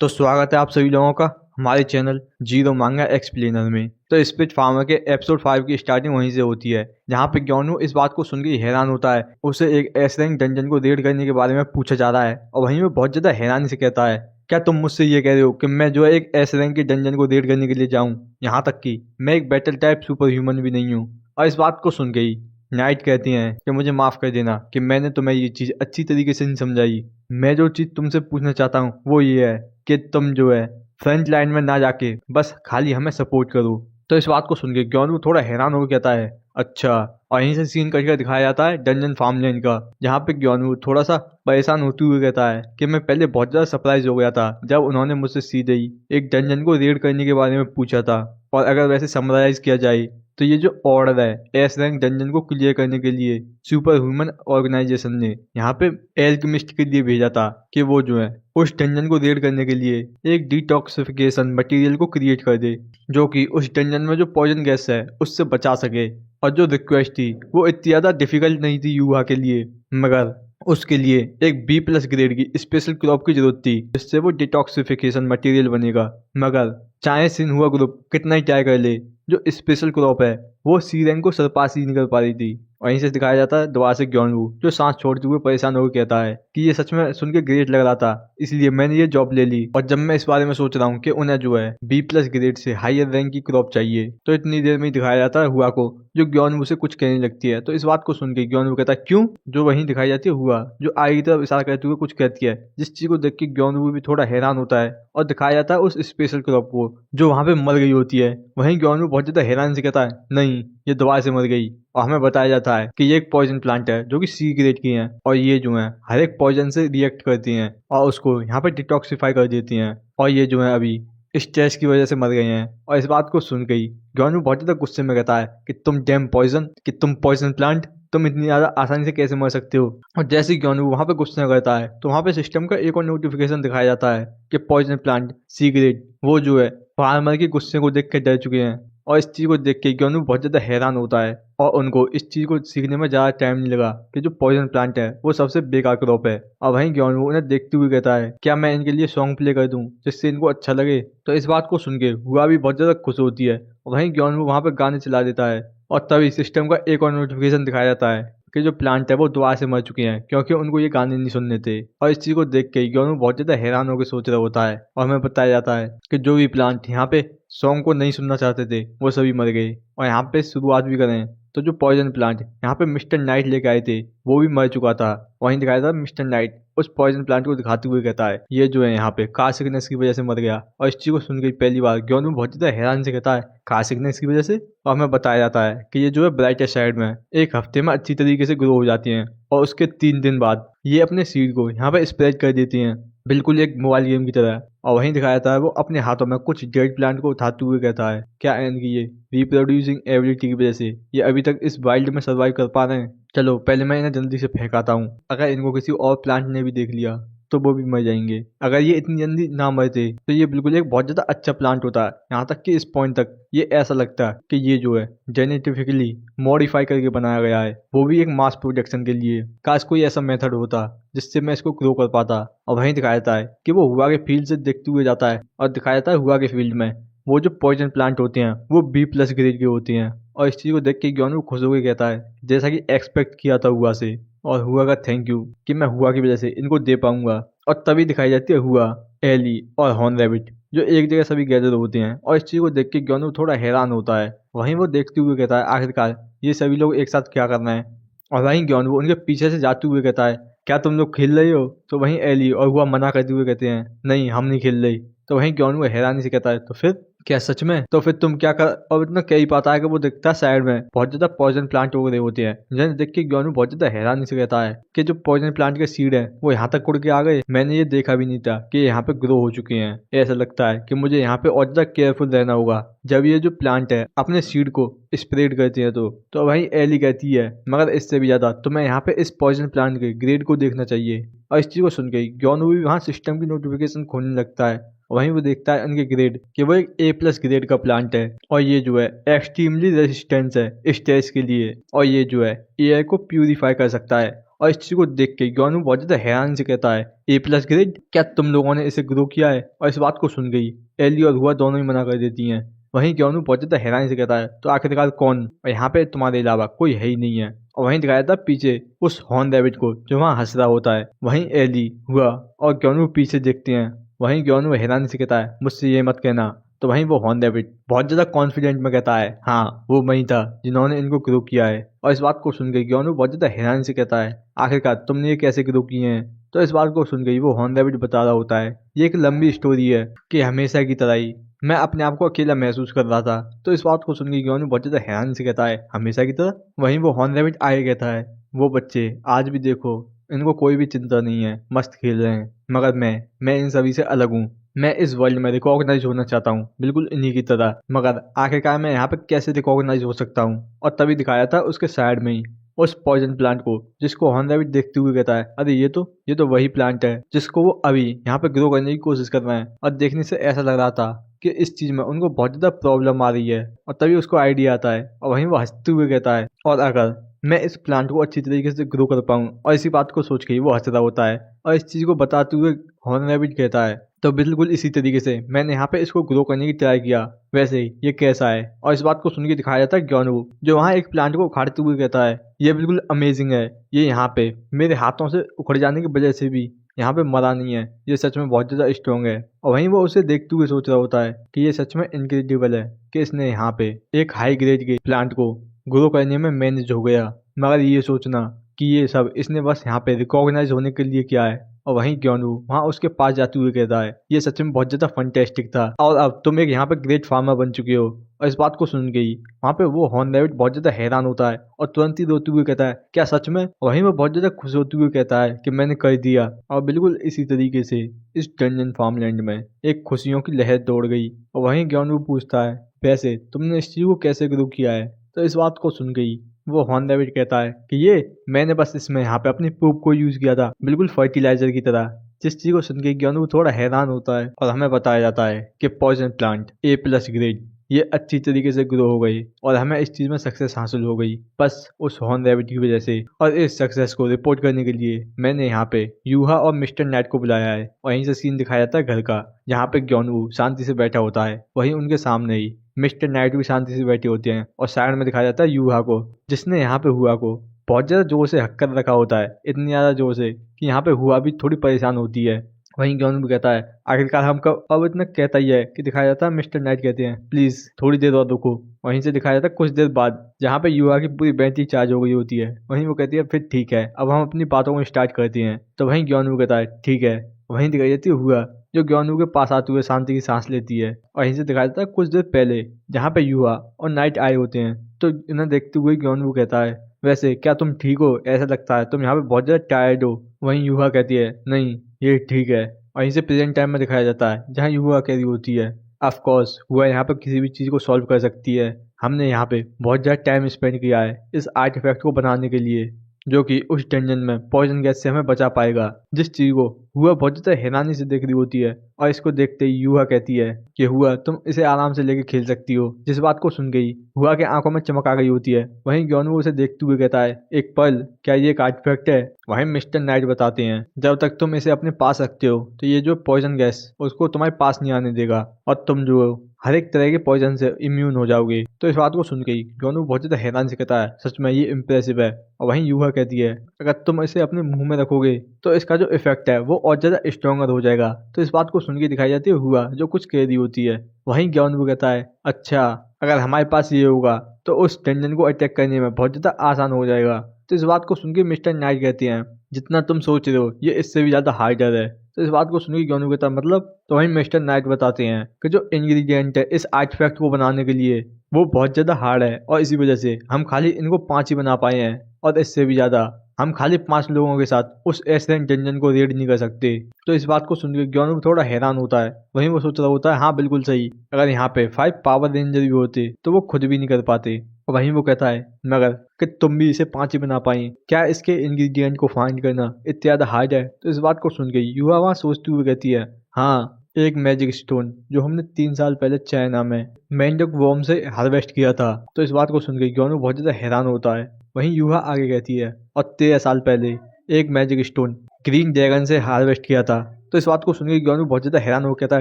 तो स्वागत है आप सभी लोगों का हमारे चैनल जीरो मांगा एक्सप्लेनर में। तो स्पिच फार्मर के एपिसोड 5 की स्टार्टिंग वहीं से होती है, जहाँ पे ग्योनू इस बात को सुनकर हैरान होता है। उसे एक एस रैंक डंजन को रेड करने के बारे में पूछा जा रहा है और वहीं में बहुत ज्यादा हैरानी से कहता है, क्या तुम मुझसे ये कह रहे हो कि मैं जो है एक एस रैंक के डंजन को रेड करने के लिए जाऊँ? यहाँ तक कि मैं एक बैटल टाइप सुपर ह्यूमन भी नहीं हूँ। और इस बात को सुन गई नाइट कहती हैं कि मुझे माफ कर देना कि मैंने तुम्हें ये चीज अच्छी तरीके से नहीं समझाई। मैं जो चीज तुमसे पूछना चाहता हूँ वो ये है कि तुम जो है फ्रंट लाइन में ना जाके बस खाली हमें सपोर्ट करो। तो इस बात को सुन के ग्योनू थोड़ा हैरान होकर कहता है, अच्छा। और यहीं से सीन करके दिखाया जाता है डंजन फार्मलैंड का, जहाँ पे ग्योनू थोड़ा सा परेशान होते हुए कहता है कि मैं पहले बहुत ज्यादा सरप्राइज हो गया था जब उन्होंने मुझसे सीधे ही एक डंजन को रेड करने के बारे में पूछा था। और अगर वैसे समराइज किया जाए तो ये जो ऑर्डर है एस रैंक डंजन को क्लियर करने के लिए सुपर ह्यूमन ऑर्गेनाइजेशन ने यहाँ पे एल्केमिस्ट के लिए भेजा था कि वो जो है उस डंजन को रेड करने के लिए एक डिटॉक्सिफिकेशन मटेरियल को क्रिएट कर दे, जो कि उस डंजन में जो पॉइजन गैस है उससे बचा सके। और जो रिक्वेस्ट थी वो इतनी ज़्यादा डिफिकल्ट नहीं थी युवा के लिए, मगर उसके लिए एक बी प्लस ग्रेड की स्पेशल क्रॉप की जरूरत थी जिससे वो डिटॉक्सिफिकेशन मटेरियल बनेगा। मगर चाहे सिन्हुआ ग्रुप कितना ही ट्राई कर ले, जो स्पेशल क्रॉप है वो सी रैंक को सरपास ही नहीं कर पा रही थी। वहीं से दिखाया जाता है दोबारा से ग्योनवू जो सांस छोड़ते हुए परेशान होकर कहता है कि ये सच में सुन के ग्रेट लग रहा था, इसलिए मैंने ये जॉब ले ली। और जब मैं इस बारे में सोच रहा हूँ कि उन्हें जो है बी प्लस ग्रेड से हायर रैंक की क्रॉप चाहिए, तो इतनी देर में ही दिखाया जाता है हुआ को जो ग्योनवू से कुछ कहने लगती है। तो इस बात को सुन के ग्योनवू कहता है क्यों, जो वहीं दिखाई जाती है हुआ जो आगे की तरफ इशारा करते हुए कुछ कहती है, जिस चीज को देख के ग्योनवू भी थोड़ा हैरान होता है। और दिखाया जाता है उस स्पेशल क्रॉप को जो वहां पे मर गई होती है। वहीं ग्योनवू बहुत ज्यादा हैरान से कहता है, नहीं ये दोबारा से मर गई। और हमें बताया जाता है कि ये एक पॉइजन प्लांट है जो कि सी ग्रेड की है और ये जो है हर एक पॉइजन से रिएक्ट करती हैं और उसको यहाँ पे डिटॉक्सिफाई कर देती हैं। और ये जो है अभी स्ट्रेस की वजह से मर गए हैं। और इस बात को सुन गई ग्योनवू बहुत ज्यादा गुस्से में कहता है कि तुम डैम पॉइजन, कि तुम पॉइजन प्लांट, तुम इतनी ज्यादा आसानी से कैसे मर सकते हो। और जैसे ग्योनवू वहां पे गुस्सा करता है तो वहां पे सिस्टम का एक और नोटिफिकेशन दिखाया जाता है कि पॉइजन प्लांट सी ग्रेड वो जो है फार्मर के गुस्से को देख के डर चुके हैं। और इस चीज को देख के ग्योनू बहुत ज्यादा हैरान होता है और उनको इस चीज को सीखने में ज्यादा टाइम नहीं लगा कि जो पॉइजन प्लांट है वो सबसे बेकार क्रॉप है। और वहीं ग्योनू उन्हें देखते हुए कहता है, क्या मैं इनके लिए सॉन्ग प्ले कर दूं जिससे इनको अच्छा लगे। तो इस बात को सुन के हुआ भी बहुत ज्यादा खुश होती है और वहीं ग्योनू वहां पे गाने चला देता है। और तभी सिस्टम का एक और नोटिफिकेशन दिखाया जाता है कि जो प्लांट है वो दोबारा से मर चुके हैं क्योंकि उनको ये गाने नहीं सुनने थे। और इस चीज को देख के ग्योनू बहुत ज्यादा हैरान होकर सोच रहा होता है और हमें बताया जाता है कि जो भी प्लांट यहाँ पे सॉन्ग को नहीं सुनना चाहते थे वो सभी मर गए। और यहाँ पे शुरुआत भी करें तो जो पॉइजन प्लांट यहाँ पे मिस्टर नाइट लेके आए थे वो भी मर चुका था। वहीं दिखाया था मिस्टर नाइट उस पॉइजन प्लांट को दिखाते हुए कहता है, ये जो है यहाँ पे कार सिकनेस की वजह से मर गया। और इस चीज को सुन के पहली बार ग्योनू बहुत ज्यादा हैरान से कहता है, कार सिकनेस की वजह से। और हमें बताया जाता है कि ये जो है ब्राइटेस्ट साइड में एक हफ्ते में अच्छी तरीके से ग्रो हो जाती हैं और उसके 3 दिन बाद ये अपने सीड को यहाँ पे स्प्रेड कर देती हैं, बिल्कुल एक मोबाइल गेम की तरह। और वहीं दिखाया जाता है वो अपने हाथों में कुछ डेड प्लांट को उठाते हुए कहता है, क्या इनकी ये रिप्रोड्यूसिंग एबिलिटी की वजह से ये अभी तक इस वाइल्ड में सर्वाइव कर पा रहे हैं। चलो पहले मैं इन्हें जल्दी से फेंकाता हूँ, अगर इनको किसी और प्लांट ने भी देख लिया तो वो भी मर जाएंगे। अगर ये इतनी जल्दी ना मरते तो ये बिल्कुल एक बहुत ज्यादा अच्छा प्लांट होता है। यहाँ तक कि इस पॉइंट तक ये ऐसा लगता है कि ये जो है जेनेटिफिकली मॉडिफाई करके बनाया गया है, वो भी एक मास प्रोडक्शन के लिए। काश कोई ऐसा मेथड होता जिससे मैं इसको ग्रो कर पाता। और वहीं दिखाया जाता है कि वो हुआ के फील्ड से देखते हुए जाता है और दिखाया जाता है हुआ के फील्ड में वो जो पॉइजन प्लांट होते हैं वो बी प्लस ग्रेड के होते हैं। और इस चीज को देख के ग्योनू खुश होकर कहता है, जैसा कि एक्सपेक्ट किया था हुआ से। और हुआ का थैंक यू कि मैं हुआ की वजह से इनको दे पाऊंगा। और तभी दिखाई जाती है हुआ, एली और हॉर्न रैबिट जो एक जगह सभी गैदर होते हैं। और इस चीज को देख के ग्योनू थोड़ा हैरान होता है। वहीं वो देखते हुए कहता है, आखिरकार ये सभी लोग एक साथ क्या करना है। और वहीं ग्योनू उनके पीछे से जाते हुए कहता है, क्या तुम लोग खेल रहे हो। तो वहीं एली और हुआ मना करते हुए कहते हैं, नहीं हम नहीं खेल रहे। तो वहीं ग्योनू हैरानी से कहता है, तो फिर क्या सच में, तो फिर तुम क्या कर। और इतना कह ही पाता है कि वो दिखता है साइड में बहुत ज्यादा पॉइजन प्लांट वगैरह होते हैं, जिन्हें देख के ग्योनू बहुत ज्यादा हैरानी से कहता है कि जो पॉइजन प्लांट के सीड है वो यहाँ तक उड़ के आ गए, मैंने ये देखा भी नहीं था कि यहाँ पे ग्रो हो चुके हैं। ऐसा लगता है कि मुझे यहाँ पे और ज्यादा केयरफुल रहना होगा जब ये जो प्लांट है अपने सीड को स्प्रेड करती है। तो वहीं एली कहती है, मगर इससे भी ज्यादा तुम्हें यहाँ पे इस पॉइजन प्लांट के ग्रेड को देखना चाहिए। और इस चीज को सुन के ग्योनू भी वहाँ सिस्टम की नोटिफिकेशन खोलने लगता है। वहीं वो देखता है उनके ग्रेड कि वो एक ए प्लस ग्रेड का प्लांट है और ये जो है एक्सट्रीमली रेजिस्टेंस है स्ट्रेस के लिए। और ये जो है एयर को प्यूरिफाई कर सकता है और इस चीज को देख के ग्योनू बहुत ज्यादा हैरानी से कहता है A+ ग्रेड, क्या तुम लोगों ने इसे ग्रो किया है? और इस बात को सुन गई एली और हुआ दोनों ही मना कर देती हैं। वहीं ग्योनू बहुत ज्यादा हैरानी से कहता है तो आखिरकार कौन? और यहाँ पे तुम्हारे अलावा कोई है ही नहीं है। और वहीं दिखाया था पीछे उस हॉर्न रैबिट को जो वहाँ हंस रहा होता है। वहीं एली, हुआ और ग्योनू पीछे देखते हैं। वहीं ग्योनू हैरानी से कहता है मुझसे ये मत कहना। तो वहीं वो हॉर्न रैबिट बहुत ज्यादा कॉन्फिडेंट में कहता है हाँ वो मैं ही था जिन्होंने इनको ग्रो किया है। और इस बात को सुन के ग्योनू बहुत ज्यादा हैरानी से कहता है आखिरकार तुमने ये कैसे ग्रो किए हैं? तो इस बात को सुन गई वो हॉर्न रैबिट बता रहा होता है ये एक लंबी स्टोरी है कि हमेशा की तरह ही मैं अपने आप को अकेला महसूस कर रहा था। तो इस बात को सुन के ग्योनू बहुत ज्यादा हैरानी से कहता है हमेशा की तरह? वहीं वो हॉर्न रैबिट आगे कहता है वो बच्चे आज भी देखो, इनको कोई भी चिंता नहीं है, मस्त खेल रहे हैं, मगर मैं इन सभी से अलग हूँ। मैं इस वर्ल्ड में रिकॉग्नाइज होना चाहता हूँ बिल्कुल इन्हीं की तरह, मगर आखिरकार मैं यहाँ पे कैसे रिकॉग्नाइज हो सकता हूँ? और तभी दिखाया था उसके साइड में ही उस पॉइजन प्लांट को, जिसको हॉर्न रैबिट देखते हुए कहता है अरे ये तो वही प्लांट है जिसको वो अभी यहाँ पे ग्रो करने की कोशिश कर रहे हैं। और देखने से ऐसा लग रहा था कि इस चीज में उनको बहुत ज्यादा प्रॉब्लम आ रही है। और तभी उसको आइडिया आता है और वहीं वो हंसते हुए कहता है और अगर मैं इस प्लांट को अच्छी तरीके से ग्रो कर पाऊँ, और इसी बात को सोच के ही वो हंस रहा होता है। और इस चीज को बताते हुए हॉर्न रैबिट कहता है तो बिल्कुल इसी तरीके से मैंने यहाँ पे इसको ग्रो करने की ट्राई किया, वैसे ही ये कैसा है? और इस बात को सुन के दिखाया जाता है ग्योनू जो वहाँ एक प्लांट को उखाड़ते हुए कहता है ये बिल्कुल अमेजिंग है, ये यहाँ पे मेरे हाथों से उखड़ जाने की वजह से भी यहाँ पे मरा नहीं है, ये सच में बहुत ज्यादा स्ट्रॉन्ग है। और वहीं वो उसे देखते हुए सोच रहा होता है कि ये सच में इनक्रेडिबल है कि इसने यहाँ पे एक हाई ग्रेड के प्लांट को ग्रो करने में मैनेज हो गया। मगर ये सोचना कि ये सब इसने बस यहाँ पे रिकॉग्नाइज होने के लिए किया है। और वहीं ग्योनू वहाँ उसके पास जाते हुए कहता है ये सच में बहुत ज्यादा फंटेस्टिक था और अब तुम एक यहाँ पे ग्रेट फार्मर बन चुके हो। और इस बात को सुन गई वहाँ पे वो हॉर्न रैबिट बहुत ज्यादा हैरान होता है और तुरंत ही रोते हुए कहता है क्या सच में? वहीं वो बहुत ज्यादा खुश होते हुए कहता है कि मैंने कर दिया। और बिल्कुल इसी तरीके से इस डंजन फार्मलैंड में एक खुशियों की लहर दौड़ गई। और वहीं ग्योनू पूछता है वैसे तुमने इस चीज को कैसे ग्रो किया है? तो इस बात को सुन गई वो हॉर्न रैबिट कहता है कि ये मैंने बस इसमें यहाँ पे अपनी पूप को यूज किया था बिल्कुल फर्टिलाइजर की तरह। जिस चीज को सुन के ग्योनू थोड़ा हैरान होता है और हमें बताया जाता है कि पॉइजन प्लांट A+ ग्रेड ये अच्छी तरीके से ग्रो हो गई और हमें इस चीज में सक्सेस हासिल हो गई बस उस हॉर्न रैबिट की वजह से। और इस सक्सेस को रिपोर्ट करने के लिए मैंने यहाँ पे यूहा और मिस्टर नाइट को बुलाया है। और यहीं से सीन दिखाया जाता है घर का, जहाँ पे ग्योनू शांति से बैठा होता है, वहीं उनके सामने ही मिस्टर नाइट भी शांति से बैठे होते हैं। और साइड में दिखाया जाता है यूहा को, जिसने यहाँ पे हुआ को बहुत ज्यादा जोर से हक कर रखा होता है, इतनी ज्यादा जोर से कि यहाँ पे हुआ भी थोड़ी परेशान होती है। वहीं ग्योनू भी कहता है आखिरकार हम कब, अब इतना कहता ही है कि दिखाया जाता है मिस्टर नाइट कहते हैं प्लीज थोड़ी देर और रुको। वहीं से दिखाया जाता है कुछ देर बाद जहाँ पे युवा की पूरी बैटरी चार्ज हो गई होती है। वहीं वो कहती है फिर ठीक है अब हम अपनी बातों को स्टार्ट करते हैं। तो वहीं ग्योनू कहता है ठीक है। वहीं दिखाई जाती है हुआ जो ग्योनू के पास आते हुए शांति की सांस लेती है। और यहीं से दिखाया जाता है कुछ देर पहले जहाँ पे युवा और नाइट आए होते हैं। तो इन्हें देखते हुए ग्योनू कहता है वैसे क्या तुम ठीक हो? ऐसा लगता है तुम यहाँ पे बहुत ज्यादा टायर्ड हो। वहीं युवा कहती है नहीं ये ठीक है। और यहीं से प्रेजेंट टाइम में दिखाया जाता है जहाँ युवा कह रही होती है ऑफ कोर्स हुआ यहाँ पे किसी भी चीज को सॉल्व कर सकती है। हमने यहाँ पे बहुत ज्यादा टाइम स्पेंड किया है इस आर्टिफैक्ट को बनाने के लिए, जो कि उस डंजन में पॉइजन गैस से हमें बचा पाएगा। जिस चीज को हुआ बहुत ज्यादा हैरानी से देख रही होती है। और इसको देखते ही युवा कहती है कि हुआ तुम इसे आराम से लेके खेल सकती हो। जिस बात को सुन गई हुआ के आंखों में चमक आ गई होती है। वहीं ग्योनू उसे देखते हुए कहता है एक पल, क्या ये एक आर्टिफैक्ट है? वहीं मिस्टर नाइट बताते हैं जब तक तुम इसे अपने पास रखते हो तो ये जो पॉइजन गैस उसको तुम्हारे पास नहीं आने देगा और तुम जो हर एक तरह के पॉइजन से इम्यून हो जाओगे। तो इस बात को सुन के ग्योनू बहुत ज्यादा हैरान से कहता है सच में ये इम्प्रेसिव है। और वहीं युवा कहती है अगर तुम इसे अपने मुंह में रखोगे तो इसका जो इफेक्ट है वो और ज्यादा स्ट्रॉन्गर हो जाएगा। तो इस बात को सुन के दिखाई जाती है हुआ जो कुछ कह रही होती है। वहीं ग्योनू कहता है अच्छा अगर हमारे पास ये होगा तो उस डंजन को अटैक करने में बहुत ज्यादा आसान हो जाएगा। तो इस बात को सुन के मिस्टर नाइट कहते हैं जितना तुम सोच रहे हो ये इससे भी ज्यादा हार्डर है। तो इस बात को सुन के ग्योनू कहता है मतलब? तो वहीं मिस्टर नाइट बताते हैं कि जो इंग्रेडिएंट है इस आर्टिफैक्ट को बनाने के लिए वो बहुत ज्यादा हार्ड है और इसी वजह से हम खाली इनको 5 ही बना पाए हैं और इससे भी ज्यादा हम खाली 5 लोगों के साथ उस एसरेंट डंजन को रेड नहीं कर सकते। तो इस बात को सुनकर ग्योनू थोड़ा हैरान होता है। वहीं वो सोच रहा होता है हाँ बिल्कुल सही, अगर यहाँ पे 5 पावर रेंजर भी होते तो वो खुद भी नहीं कर पाते। और वहीं वो कहता है मगर कि तुम भी इसे 5 ही बना पाई, क्या इसके इंग्रेडिएंट को फाइंड करना इतना ज्यादा हार्ड है? तो इस बात को सुन गई युवा वहाँ सोचते हुए कहती है हाँ एक मैजिक स्टोन जो हमने 3 साल पहले चाइना में मैंडोक वॉर्म से हार्वेस्ट किया था। तो इस बात को सुन के ग्योनू बहुत ज्यादा हैरान होता है। वहीं युवा आगे कहती है और 13 साल पहले एक मैजिक स्टोन ग्रीन ड्रैगन से हार्वेस्ट किया था। तो इस बात को सुनकर ग्योनू बहुत ज्यादा हैरान हो गया था।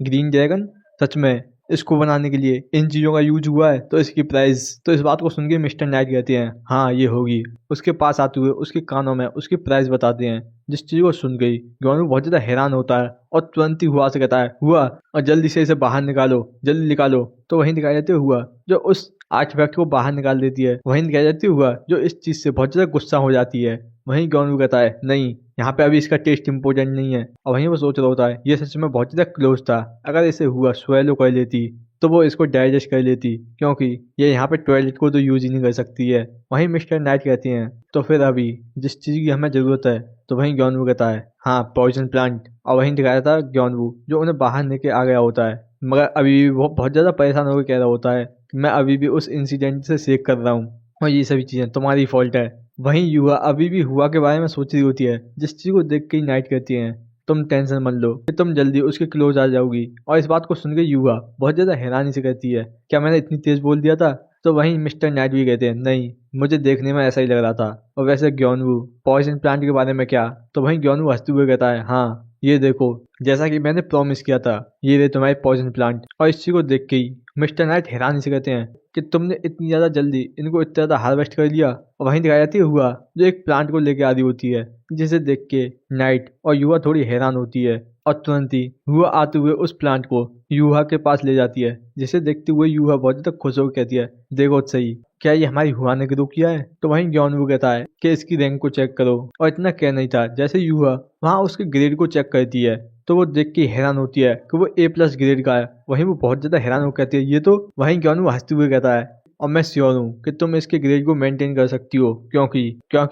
ग्रीन ड्रैगन सच में इसको बनाने के लिए इन चीजों का यूज हुआ है, तो इसकी प्राइस। तो इस बात को सुन के मिस्टर नाइट कहते हैं हाँ ये होगी। उसके पास आते हुए उसके कानों में उसकी प्राइस बताते हैं। जिस चीज को सुन गई ग्योनू बहुत ज्यादा हैरान होता है और तुरंत ही हुआ से कहता है हुआ, और जल्दी से इसे बाहर निकालो, जल्दी निकालो। तो वहीं दिखाई जाती है हुआ जो उस आर्टिफैक्ट को बाहर निकाल देती है। वहीं दिखाई जाती है हुआ जो इस चीज से बहुत ज्यादा गुस्सा हो जाती है। वहीं ग्योनू कहता है नहीं, यहाँ पे अभी इसका टेस्ट इम्पोर्टेंट नहीं है। और वहीं वो सोच रहा होता है ये सच में बहुत ज्यादा क्लोज था, अगर इसे हुआ स्वेलो कर लेती तो वो इसको डाइजेस्ट कर लेती, क्योंकि ये यहाँ पे टॉयलेट को तो यूज ही नहीं कर सकती है। वहीं मिस्टर नाइट कहते हैं तो फिर अभी जिस चीज की हमें जरूरत है। तो वहीं ग्योनवू कहता है हाँ पॉइजन प्लांट। और वहीं दिखाया था ग्योनवू जो उन्हें बाहर लेके आ गया होता है, मगर अभी भी वो बहुत ज्यादा परेशान होकर कह रहा होता है कि मैं अभी भी उस इंसिडेंट से सीख कर रहा हूँ और ये सभी चीजें तुम्हारी फॉल्ट है। वहीं युवा अभी भी हुआ के बारे में सोच रही होती है, जिस चीज को देख के ही नाइट कहती है तुम टेंशन मत लो कि तुम जल्दी उसके क्लोज आ जाओगी। और इस बात को सुनकर युवा बहुत ज्यादा हैरानी से कहती है क्या मैंने इतनी तेज बोल दिया था। तो वहीं मिस्टर नाइट भी कहते हैं नहीं, मुझे देखने में ऐसा ही लग रहा था। और वैसे ग्योनवू पॉइजन प्लांट के बारे में क्या। तो वहीं ग्योनवू हंसते हुए कहता है हाँ ये देखो, जैसा कि मैंने प्रॉमिस किया था ये रहे तुम्हारे पॉइजन प्लांट। और इस चीज को देख के ही मिस्टर नाइट हैरानी से कहते हैं कि तुमने इतनी ज्यादा जल्दी इनको इतना ज्यादा हार्वेस्ट कर लिया। और वहीं दिखाई जाती है हुआ जो एक प्लांट को लेके आ रही होती है, जिसे देख के नाइट और युवा थोड़ी हैरान होती है। और तुरंत ही युवा आते हुए उस प्लांट को युवा के पास ले जाती है, जिसे देखते हुए युवा बहुत ज्यादा खुश होकर कहती है देखो सही, क्या ये हमारी हुआ ने ग्रो किया है। तो वहीं ग्योनवू कहता है कि इसकी रैंक को चेक करो। और इतना कह नहीं था, जैसे युवा वहाँ उसके ग्रेड को चेक करती है तो वो देख के हैरान होती है कि वो A+ ग्रेड का है। वहीं वो बहुत ज्यादा हैरान हो कहती है ये तो। वहीं ग्योनवू हंसते हुए कहता है और मैं श्योर हूँ कि तुम इसके ग्रेड को मेंटेन कर सकती हो, क्योंकि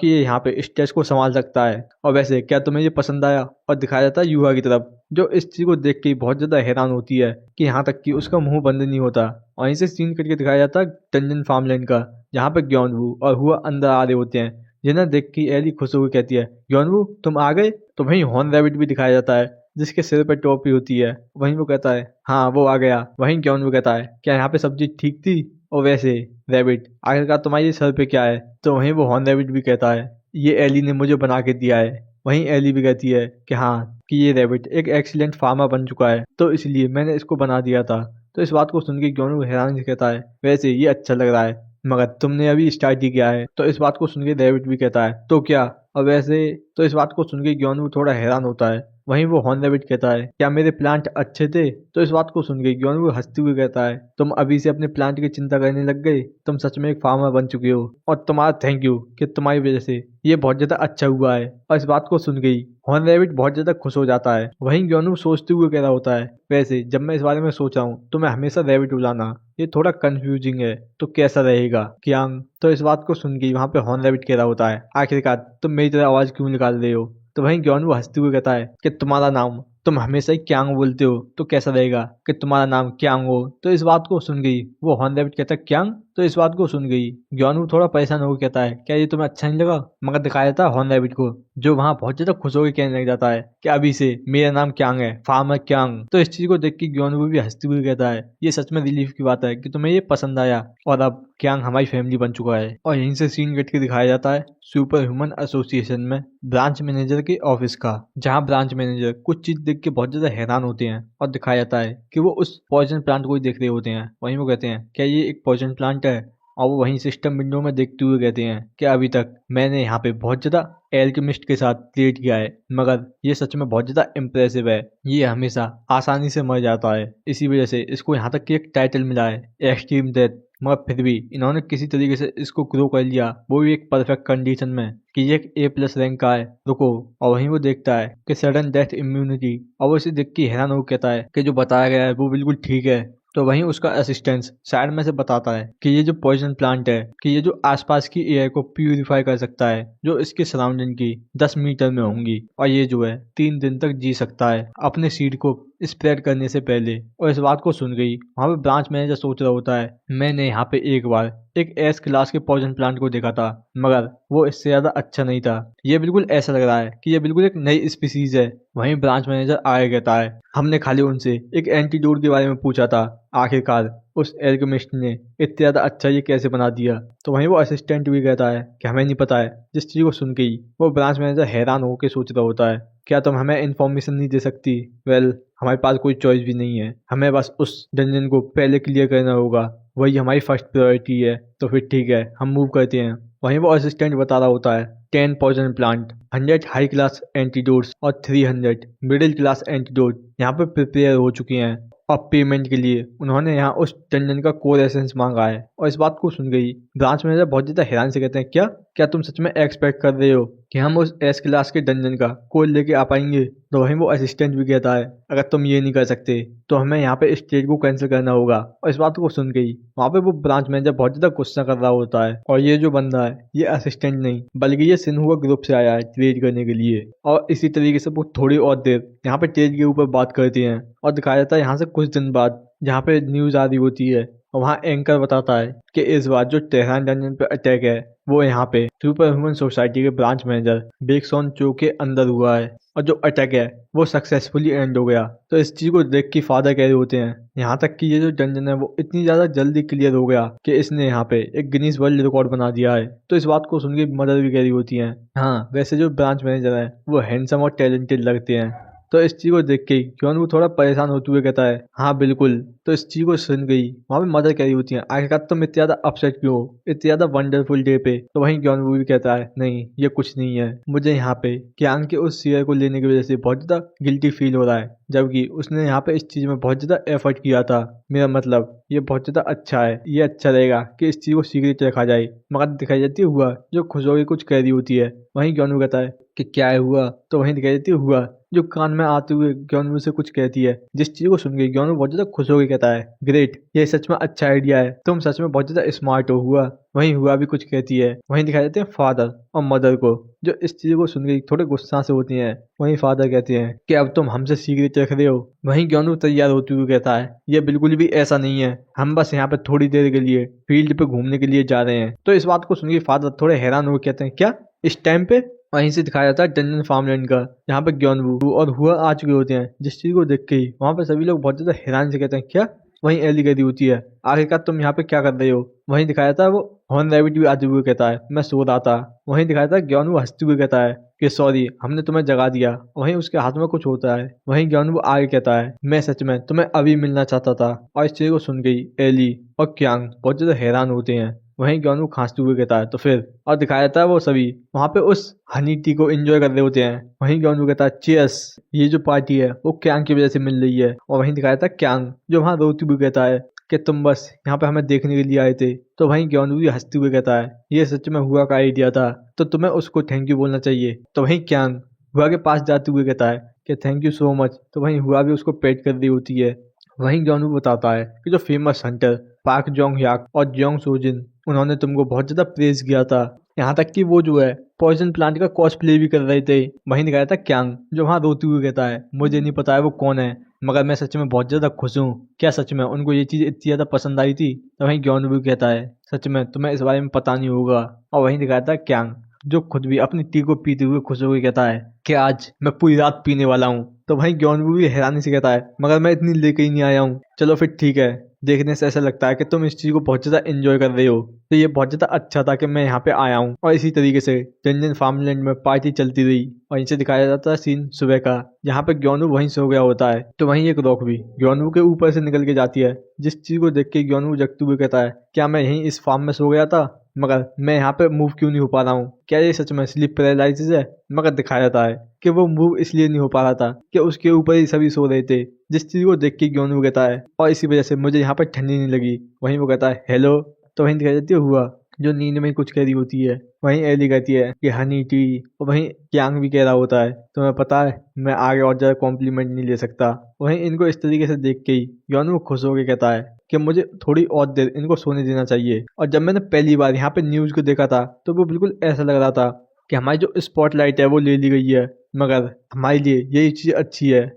ये यहाँ पे स्ट्रेस को संभाल सकता है। और वैसे क्या तुम्हें ये पसंद आया। और दिखाया जाता है युवा की तरफ, जो इस चीज को देख के बहुत ज्यादा हैरान होती है कि यहाँ तक कि उसका मुंह बंद नहीं होता। वहीं से सीन करके दिखाया जाता है डंजन फार्मलैंड का, जहाँ पे ग्योनवू और हुआ अंदर आ रहे होते हैं, जिन्हें देख के एली खुश होकर कहती है ग्योनवू तुम आ गए। तो वहीं हॉर्न रैबिट भी दिखाया जाता है, जिसके सिर पे टोपी होती है। वहीं वो कहता है हाँ वो आ गया। वहीं ग्योनवू कहता है क्या यहाँ पे सब्जी ठीक थी। और वैसे रैबिट आखिरकार तुम्हारे सर पे क्या है। तो वहीं वो हॉर्न रैबिट भी कहता है ये एली ने मुझे बना के दिया है। वहीं एली भी कहती है कि हाँ कि ये रैबिट एक एक्सीलेंट फार्मर बन चुका है, तो इसलिए मैंने इसको बना दिया था। तो इस बात को सुन के ग्योनवू हैरान से कहता है वैसे ये अच्छा लग रहा है, मगर तुमने अभी स्टार्ट ही किया है। तो इस बात को सुन के रैबिट भी कहता है तो क्या। और वैसे तो इस बात को सुन के ग्योनवू थोड़ा हैरान होता है। वहीं वो हॉर्न रैबिट कहता है क्या मेरे प्लांट अच्छे थे। तो इस बात को सुन के ग्योनवू हंसते हुए कहता है तुम अभी से अपने प्लांट की चिंता करने लग गए, तुम सच में एक फार्मर बन चुके हो और तुम्हारा थैंक यू कि तुम्हारी वजह से ये बहुत ज्यादा अच्छा हुआ है। और इस बात को सुन गई हॉर्न रैबिट बहुत ज्यादा खुश हो जाता है। वहीं ग्योनवू सोचते हुए कह रहा होता है वैसे जब मैं इस बारे में सोचा हूँ तो मैं हमेशा रैबिट बुलाना, ये थोड़ा कंफ्यूजिंग है, तो कैसा रहेगा क्यांग। तो इस बात को सुन के वहाँ पे हॉर्न रैबिट कह रहा होता है आखिरकार तुम मेरी तरह आवाज क्यों निकाल रहे हो। तो वहीं ग्योनवू हंसते हुए कहता है कि तुम्हारा नाम तुम हमेशा ही क्यांग बोलते हो, तो कैसा रहेगा कि तुम्हारा नाम क्यांग हो। तो इस बात को सुन गई वो हॉर्न रैबिट कहता है क्यांग। तो इस बात को सुन गई ग्योनवू थोड़ा परेशान होकर कहता है क्या ये तुम्हें अच्छा नहीं लगा। मगर दिखाया जाता है हॉर्न रैबिट को, जो वहाँ बहुत ज्यादा खुश होकर कहने लग जाता है कि अभी से मेरा नाम क्यांग है, फार्मर क्यांग। तो इस चीज को देख के ग्योनवू भी हंसते हुए कहता है ये सच में रिलीफ की बात है कि तुम्हें ये पसंद आया और अब क्यांग हमारी फैमिली बन चुका है। और यहीं से सीन कट के दिखाया जाता है सुपर ह्यूमन एसोसिएशन में ब्रांच मैनेजर के ऑफिस का, जहाँ ब्रांच मैनेजर कुछ चीज देख के बहुत ज्यादा हैरान होते हैं। और दिखाया जाता है कि वो उस पॉइजन प्लांट को ही देख रहे होते हैं। वहीं वो कहते हैं क्या ये एक पॉइजन प्लांट है। और वो वहीं सिस्टम विंडो में देखते हुए कहते हैं कि अभी तक मैंने यहाँ पे बहुत ज्यादा एल्केमिस्ट के साथ क्रिएट किया है, मगर ये सच में बहुत ज्यादा इम्प्रेसिव है। ये हमेशा आसानी से मर जाता है, इसी वजह से इसको यहाँ तक की एक टाइटल मिला है एक्सट्रीम डेथ। मगर फिर भी इन्होंने किसी तरीके से इसको ग्रो कर लिया, वो भी एक परफेक्ट कंडीशन में कि ये एक A+ रैंक का है। रुको। और वहीं वो देखता है कि सडन डेथ इम्यूनिटी, और वो इसे देख के हैरान होकर कहता है कि जो बताया गया है वो बिल्कुल ठीक है। तो वहीं उसका असिस्टेंस साइड में से बताता है कि ये जो पॉइजन प्लांट है कि ये जो आसपास की एयर को प्यूरिफाई कर सकता है, जो इसके सराउंडिंग की 10 मीटर में होंगी, और ये जो है 3 दिन तक जी सकता है अपने सीड को स्प्रेड करने से पहले। और इस बात को सुन गई वहां पे ब्रांच मैनेजर सोच रहा होता है मैंने यहाँ पे एक बार एक S क्लास के पॉइजन प्लांट को देखा था, मगर वो इससे ज्यादा अच्छा नहीं था। ये बिल्कुल ऐसा लग रहा है कि ये बिल्कुल एक नई स्पीसीज है। वहीं ब्रांच मैनेजर आगे कहता है हमने खाली उनसे एक एंटीडोट के बारे में पूछा था, आखिरकार उस एल्केमिस्ट ने इतना ज़्यादा अच्छा ये कैसे बना दिया। तो वहीं वो असिस्टेंट भी कहता है कि हमें नहीं पता है। जिस चीज़ को सुन के ही वो ब्रांच मैनेजर हैरान होकर सोच रहा होता है, क्या तुम हमें इन्फॉर्मेशन नहीं दे सकती? वेल, हमारे पास कोई चॉइस भी नहीं है, हमें बस उस डंजन को पहले क्लियर करना होगा, वही हमारी फर्स्ट प्रायोरिटी है। तो फिर ठीक है, हम मूव करते हैं। वहीं वो असिस्टेंट बता रहा होता है 10 poison plant, 100 high class antidotes और 300 मिडिल क्लास एंटीडोट यहाँ पे प्रिपेयर हो चुके हैं। अब पेमेंट के लिए उन्होंने यहाँ उस डंजन का कोर एसेंस मांगा है। और इस बात को सुन गई ब्रांच मैनेजर बहुत ज़्यादा हैरान से कहते हैं, क्या क्या तुम सच में एक्सपेक्ट कर रहे हो कि हम उस एस क्लास के डंजन का कोड लेके आ पाएंगे? तो वहीं वो असिस्टेंट भी कहता है, अगर तुम ये नहीं कर सकते तो हमें यहाँ पे स्टेज को कैंसिल करना होगा। और इस बात को सुन गई वहाँ पे वो ब्रांच मैनेजर बहुत ज़्यादा गुस्सा कर रहा होता है। और ये जो बंदा है ये असिस्टेंट नहीं बल्कि ये सिन्हुआ ग्रुप से आया है ट्रेड करने के लिए। और इसी तरीके से वो थोड़ी और देर यहाँ पे ट्रेड के ऊपर बात करते हैं और दिखाया जाता है यहाँ से कुछ दिन बाद जहाँ पे न्यूज़ आ रही होती है और वहाँ एंकर बताता है कि इस बार जो तेहरान डंजन पे अटैक है वो यहाँ पे सुपर ह्यूमन सोसाइटी के ब्रांच मैनेजर बेक्सॉन चो के अंदर हुआ है और जो अटैक है वो सक्सेसफुली एंड हो गया। तो इस चीज़ को देख के फादर कह रहे होते हैं यहाँ तक कि ये जो डंजन है वो इतनी ज़्यादा जल्दी क्लियर हो गया कि इसने यहाँ पे एक गिनीज वर्ल्ड रिकॉर्ड बना दिया है। तो इस बात को सुन के मदर भी कह रही होती हैं, हाँ वैसे जो ब्रांच मैनेजर है वो हैंडसम और टैलेंटेड लगते हैं। तो इस चीज़ को देख के क्यों वो थोड़ा परेशान होते हुए कहता है, हाँ बिल्कुल। तो इस चीज़ को सुन गई वहाँ पे मदर कह रही होती है, आखिरकार तुम इतनी ज़्यादा अपसेट क्यों हो इतनी ज़्यादा वंडरफुल डे पे? तो वहीं क्यों भी कहता है, नहीं ये कुछ नहीं है, मुझे यहाँ पे क्यांग के उस शेयर को लेने की वजह से बहुत ज़्यादा गिल्टी फील हो रहा है, जबकि उसने यहाँ पे इस चीज़ में बहुत ज़्यादा एफर्ट किया था। मेरा मतलब ये बहुत ज़्यादा अच्छा है, ये अच्छा रहेगा कि इस चीज़ को सीक्रेट रखा जाए। मगर दिखाई जाती है हुआ जो खुश होकर कुछ कह रही होती है। वहीं क्यों कहता है कि क्या है हुआ? तो वहीं दिखाई देती है हुआ जो कान में आते हुए ग्योनवू से कुछ कहती है, जिस चीज को सुन के ग्योनवू बहुत ज्यादा खुश होकर कहता है, ग्रेट, ये सच में अच्छा आइडिया है, तुम सच में बहुत ज्यादा स्मार्ट हो हुआ। वहीं हुआ भी कुछ कहती है। वहीं दिखाई देते हैं फादर और मदर को जो इस चीज को सुन के थोड़े गुस्सा से होती हैं। वहीं फादर कहते हैं कि अब तुम हमसे सीक्रेट रख रहे हो। वहीं ग्योनवू तैयार होते हुए कहता है, ये बिल्कुल भी ऐसा नहीं है, हम बस यहाँ पे थोड़ी देर के लिए फील्ड पे घूमने के लिए जा रहे हैं। तो इस बात को सुन के फादर थोड़े हैरान होकर कहते हैं, क्या इस टाइम पे? वहीं से दिखाया जाता है डंजन फार्मलैंड का जहाँ पे ग्योनवू और हुआ आ चुके होते हैं, जिस चीज को देख के ही वहाँ पे सभी लोग बहुत ज्यादा हैरान से कहते हैं, क्या? वहीं एली कहती होती है, आखिरकार तुम यहाँ पे क्या कर रहे हो? वहीं दिखाया जाता है वो हॉर्न रैबिट भी आते हुए कहता है, मैं सो रहा था। वहीं दिखाया जाता है ग्योनवू हंसते हुए कहता है कि सॉरी, हमने तुम्हें जगा दिया। वहीं उसके हाथ में कुछ होता है। वहीं ग्योनवू आगे कहता है, मैं सच में तुम्हें अभी मिलना चाहता था। और इस चीज को सुन गई एली और क्यांग बहुत ज्यादा हैरान होते हैं। वहीं ग्योनवू खांसते हुए कहता है, तो फिर? और दिखाया जाता है वो सभी वहां पे उस हनी टी को एंजॉय कर रहे होते हैं। वहीं ग्योनवू कहता है, चीयर्स, ये जो पार्टी है वो क्यांग की वजह से मिल रही है। और वहीं दिखाया जाता है क्यांग जो वहां रोते हुए कहता है कि तुम बस यहाँ पे हमें देखने के लिए आए थे। तो वहीं ग्योनवू भी हंसते हुए कहता है, ये सच में हुआ का आइडिया था, तो तुम्हें उसको थैंक यू बोलना चाहिए। तो वहीं क्यांग हुआ के पास जाते हुए कहता है कि थैंक यू सो मच। तो वहीं हुआ भी उसको पेट कर रही होती है। वहीं ग्योनवू बताता है कि जो फेमस हंटर पार्क जोंग याक और जोंग सोजिन, उन्होंने तुमको बहुत ज्यादा प्रेज किया था, यहाँ तक कि वो जो है पॉइजन प्लांट का कॉस्प्ले भी कर रहे थे। वहीं दिखाया था क्यांग जो वहाँ रोते हुए कहता है, मुझे नहीं पता है वो कौन है, मगर मैं सच में बहुत ज्यादा खुश हूँ। क्या सच में उनको ये चीज इतनी ज्यादा पसंद आई थी? तो वहीं ग्योनवू कहता है, सच में तुम्हें इस बारे में पता नहीं होगा। और वहीं दिखाया था क्यांग जो खुद भी अपनी टी को पीते हुए खुश होकर कहता है कि आज मैं पूरी रात पीने वाला हूँ। तो वहीं ग्योनवू भी हैरानी से कहता है, मगर मैं इतनी लेके ही नहीं आया हूँ। चलो फिर ठीक है, देखने से ऐसा लगता है कि तुम इस चीज को बहुत ज्यादा एंजॉय कर रहे हो, तो ये बहुत ज्यादा अच्छा था कि मैं यहाँ पे आया हूँ। और इसी तरीके से डंजन फार्मलैंड में पार्टी चलती रही और इनसे दिखाया जाता है सीन सुबह का, जहाँ पे ग्योनवू वहीं सो गया होता है। तो वहीं एक रॉक भी ग्योनवू के ऊपर से निकल के जाती है, जिस चीज को देख के ग्योनवू जगते हुए कहता है, क्या मैं यहीं इस फार्म में सो गया था, मगर मैं यहाँ पे मूव क्यों नहीं हो पा रहा हूँ? क्या ये सच में स्लीप पैरालिसिस है? मगर दिखाया जाता है कि वो मूव इसलिए नहीं हो पा रहा था कि उसके ऊपर ही सभी सो रहे थे, जिस चीज को देख के ग्योनवू कहता है, और इसी वजह से मुझे यहाँ पर ठंडी नहीं लगी। वहीं वो कहता है, हेलो। तो वहीं दिखाई जाती है हुआ जो नींद में कुछ कह रही होती है। वहीं एली कहती है कि हनी टी। और वहीं क्यांग भी कह रहा होता है, तुम्हें पता है मैं आगे और ज्यादा कॉम्प्लीमेंट नहीं ले सकता। वहीं इनको इस तरीके से देख के ही ग्योनवू खुश होकर कहता है कि मुझे थोड़ी और देर इनको सोने देना चाहिए। और जब मैंने पहली बार यहाँ पे न्यूज को देखा था तो वो बिल्कुल ऐसा लग रहा था कि हमारी जो स्पॉटलाइट है वो ले ली गई है, मगर हमारे लिए यही चीज अच्छी है।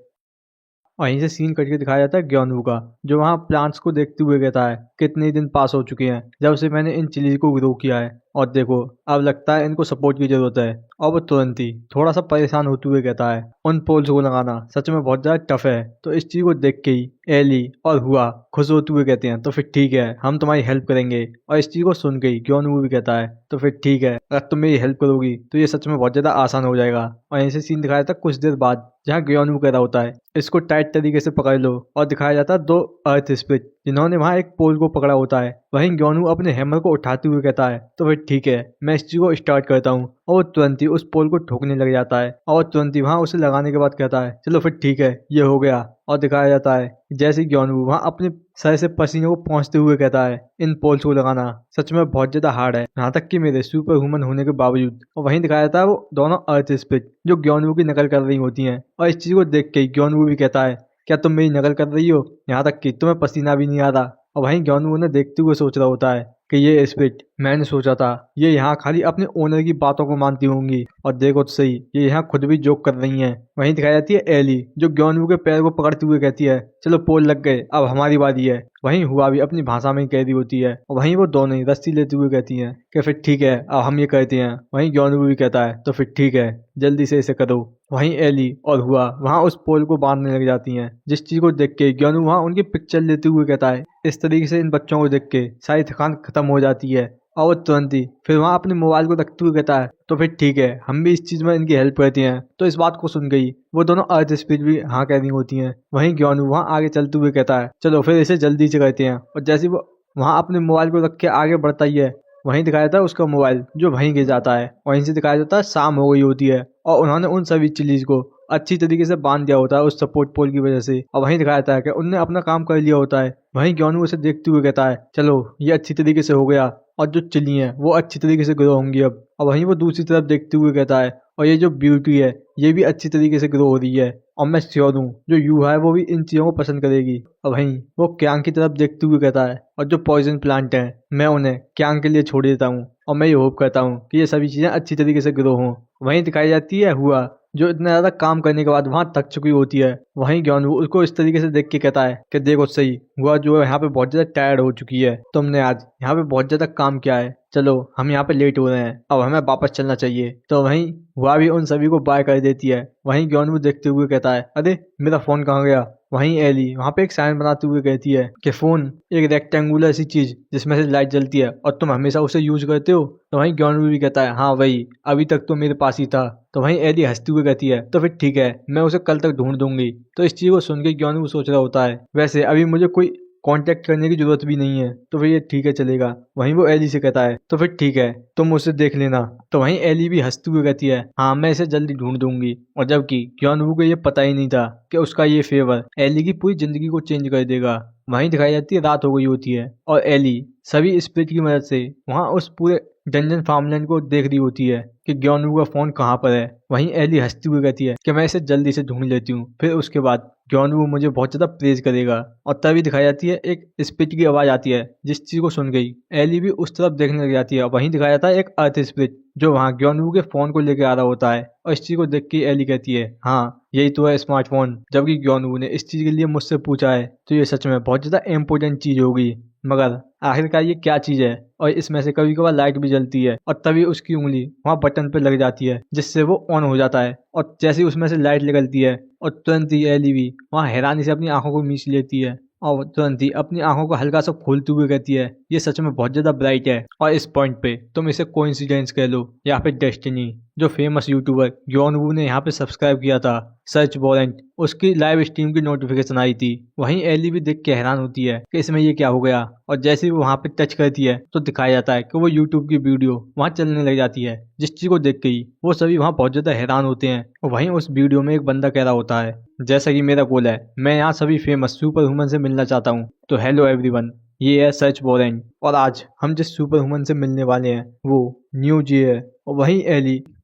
और यहीं से सीन कट के दिखाया जाता है ग्योनवू का जो वहाँ प्लांट्स को देखते हुए कहता है, कितने दिन पास हो चुके हैं जब से मैंने इन चिलीज को ग्रो किया है, और देखो अब लगता है इनको सपोर्ट की जरूरत है। और वो तुरंत ही थोड़ा सा परेशान होते हुए कहता है उन पोल्स को लगाना सच में बहुत ज्यादा टफ है। तो इस चीज को देख के ही एली और हुआ खुश होते हुए कहते हैं तो फिर ठीक है हम तुम्हारी हेल्प करेंगे। और इस चीज को सुन के ही ग्योनवू भी कहता है तो फिर ठीक है अगर तुम मेरी हेल्प करोगी तो ये सच में बहुत ज्यादा आसान हो जाएगा। और यहीं से सीन दिखाया था कुछ देर बाद जहाँ ग्योनवू कह रहा होता है इसको टाइट तरीके से पकड़ लो। और दिखाया जाता है दो अर्थ स्पिरिट जिन्होंने वहां एक पोल को पकड़ा होता है। वहीं ग्योनवू अपने हैमर को उठाते हुए कहता है तो फिर ठीक है मैं इस चीज को स्टार्ट करता हूँ। और वो तुरंत ही उस पोल को ठोकने लग जाता है और तुरंत ही वहां उसे लगाने के बाद कहता है चलो फिर ठीक है ये हो गया। और दिखाया जाता है जैसे ग्योनवू वहां अपने सर से पसीने को पहुंचते हुए कहता है इन पोल्स को लगाना सच में बहुत ज्यादा हार्ड है यहाँ तक कि मेरे सुपर ह्यूमन होने के बावजूद। और वहीं दिखाया जाता है वो दोनों अर्थ स्पिरिट जो ग्योनवू की नकल कर रही होती हैं। और इस चीज को देख के ग्योनवू भी कहता है क्या तुम मेरी नकल कर रही हो यहाँ तक कि तुम्हें पसीना भी नहीं आ रहा। और वहीं ग्योनवू ने देखते हुए सोच रहा होता है कि ये स्पिरिट मैंने सोचा था ये यहाँ खाली अपने ओनर की बातों को मानती होंगी और देखो तो सही ये यहाँ खुद भी जोक कर रही हैं। वहीं दिखाई जाती है एली जो ग्योनवू के पैर को पकड़ते हुए कहती है चलो पोल लग गए अब हमारी बारी है। वहीं हुआ भी अपनी भाषा में कह रही होती है और वहीं वो दोनों ही रस्सी लेते हुए कहती हैं कि फिर ठीक है अब हम ये कहते हैं। वहीं ग्योनवू भी कहता है तो फिर ठीक है जल्दी से इसे करो। वहीं एली और हुआ वहां उस पोल को बांधने लग जाती हैं जिस चीज को देख के ग्योनवू वहां उनकी पिक्चर लेते हुए कहता है इस तरीके से इन बच्चों को देख के सारी थकान खत्म हो जाती है। और वो तुरंत ही फिर वहां अपने मोबाइल को रखते हुए कहता है तो फिर ठीक है हम भी इस चीज में इनकी हेल्प करते हैं। तो इस बात को सुन गई वो दोनों अर्थ स्पिरिट भी हाँ कह रही होती हैं। वहीं ग्योनवू वहां आगे चलते हुए कहता है चलो फिर इसे जल्दी से करते हैं। और जैसे वो वहां अपने मोबाइल को रख के आगे बढ़ता ही है वहीं दिखाया जाता है उसका मोबाइल जो वहीं गिर जाता है। वहीं से दिखाया जाता है शाम हो गई होती है और उन्होंने उन सभी चिलीज को अच्छी तरीके से बांध दिया होता है उस सपोर्ट पोल की वजह से। और वहीं दिखाया जाता है कि उनने अपना काम कर लिया होता है। वहीं ग्योनवू उसे देखते हुए कहता है चलो ये अच्छी तरीके से हो गया और जो चिली हैं वो अच्छी तरीके से ग्रो होंगी अब। और वहीं वो दूसरी तरफ देखते हुए कहता है और ये जो ब्यूटी है ये भी अच्छी तरीके से ग्रो हो रही है और मैं श्योर हूँ जो यू है वो भी इन चीजों को पसंद करेगी। और वहीं वो क्यांग की तरफ देखते हुए कहता है और जो पॉइजन प्लांट हैं मैं उन्हें क्यांग के लिए छोड़ देता हूँ और मैं ये होप करता हूँ कि ये सभी चीजें अच्छी तरीके से ग्रो हों। वहीं दिखाई जाती है हुआ जो इतना ज्यादा काम करने के बाद वहां थक चुकी होती है। वहीं ग्योनवू उसको इस तरीके से देख के कहता है कि देखो सही हुआ जो है यहाँ पे बहुत ज्यादा टायर्ड हो चुकी है तुमने आज यहाँ पे बहुत ज्यादा काम किया है चलो हम यहाँ पे लेट हो रहे हैं अब हमें वापस चलना चाहिए। तो वहीं हुआ भी उन सभी को बाय कर देती है। वहीं ग्योनवू देखते हुए कहता है अरे मेरा फोन कहाँ गया। वहीं एली वहां पे एक साइन बनाते हुए कहती है कि फोन एक रेक्टेंगुलर सी चीज जिसमें से लाइट जलती है और तुम हमेशा उसे यूज करते हो। तो वहीं ग्योनवू भी कहता है हाँ वही अभी तक तो मेरे पास ही था। तो वहीं एली हंसती हुए कहती है तो फिर ठीक है मैं उसे कल तक ढूंढ दूंगी। तो इस चीज को सुन के ग्योनवू सोच रहा होता है वैसे अभी मुझे कोई कांटेक्ट करने की जरूरत भी नहीं है तो फिर ये ठीक है चलेगा। वहीं वो एली से कहता है तो फिर ठीक है तुम उसे देख लेना। तो वहीं एली भी हंसती हुई कहती है हाँ मैं इसे जल्दी ढूंढ दूंगी। और जबकि ग्योनवू को ये पता ही नहीं था कि उसका ये फेवर एली की पूरी जिंदगी को चेंज कर देगा। वहीं दिखाई जाती है रात हो गई होती है और एली सभी स्पिरिट की मदद से वहां उस पूरे डंजन फार्मलैंड को देख रही होती है कि ग्योनवू का फोन कहाँ पर है। वहीं एली हंसती हुई कहती है कि मैं इसे जल्दी से ढूंढ लेती हूँ फिर उसके बाद ग्योनवू मुझे बहुत ज्यादा प्रेज करेगा। और तभी दिखाई जाती है एक स्पिरिट की आवाज आती है जिस चीज को सुन गई एली भी उस तरफ देखने लग जाती है। वहीं दिखाया जाता है एक अर्थ स्पिरिट जो वहाँ ग्योनवू के फोन को लेकर आ रहा होता है और इस चीज को देख के एली कहती है हाँ यही तो है स्मार्टफोन। जबकि ग्योनवू ने इस चीज के लिए मुझसे पूछा है तो ये सच में बहुत ज्यादा इम्पोर्टेंट चीज होगी मगर आखिरकार ये क्या चीज है। और इसमें से कभी कभार लाइट भी जलती है और तभी उसकी उंगली वहाँ बटन पे लग जाती है जिससे वो ऑन हो जाता है। और जैसे ही उसमें से लाइट निकलती है और तुरंत ही एली भी वहाँ हैरानी से अपनी आंखों को मीच लेती है और तुरंत ही अपनी आंखों को हल्का सा खोलते हुए कहती है ये सच में बहुत ज्यादा ब्राइट है। और इस पॉइंट पे तुम इसे कोइंसिडेंस कह लो या फिर डेस्टिनी। जो फेमस यूट्यूबर ग्योनवू ने यहाँ पे सब्सक्राइब किया था सर्च वॉरेंट उसकी लाइव स्ट्रीम की नोटिफिकेशन आई थी। वहीं एली भी देख के हैरान होती है कि इसमें ये क्या हो गया। और जैसे ही वो वहाँ पे टच करती है तो दिखाया जाता है कि वो यूट्यूब की वीडियो वहाँ चलने लग जाती है जिस चीज को देख के ही वो सभी वहाँ बहुत ज्यादा हैरान होते हैं। और वहीं उस वीडियो में एक बंदा कह रहा होता है जैसा कि मेरा गोल है मैं यहाँ सभी फेमस सुपर ह्यूमन से मिलना चाहता हूँ तो हेलो एवरीवन ये है सर्च वॉरेंट और आज हम जिस सुपर ह्यूमन से मिलने वाले हैं वो न्यू जी है। और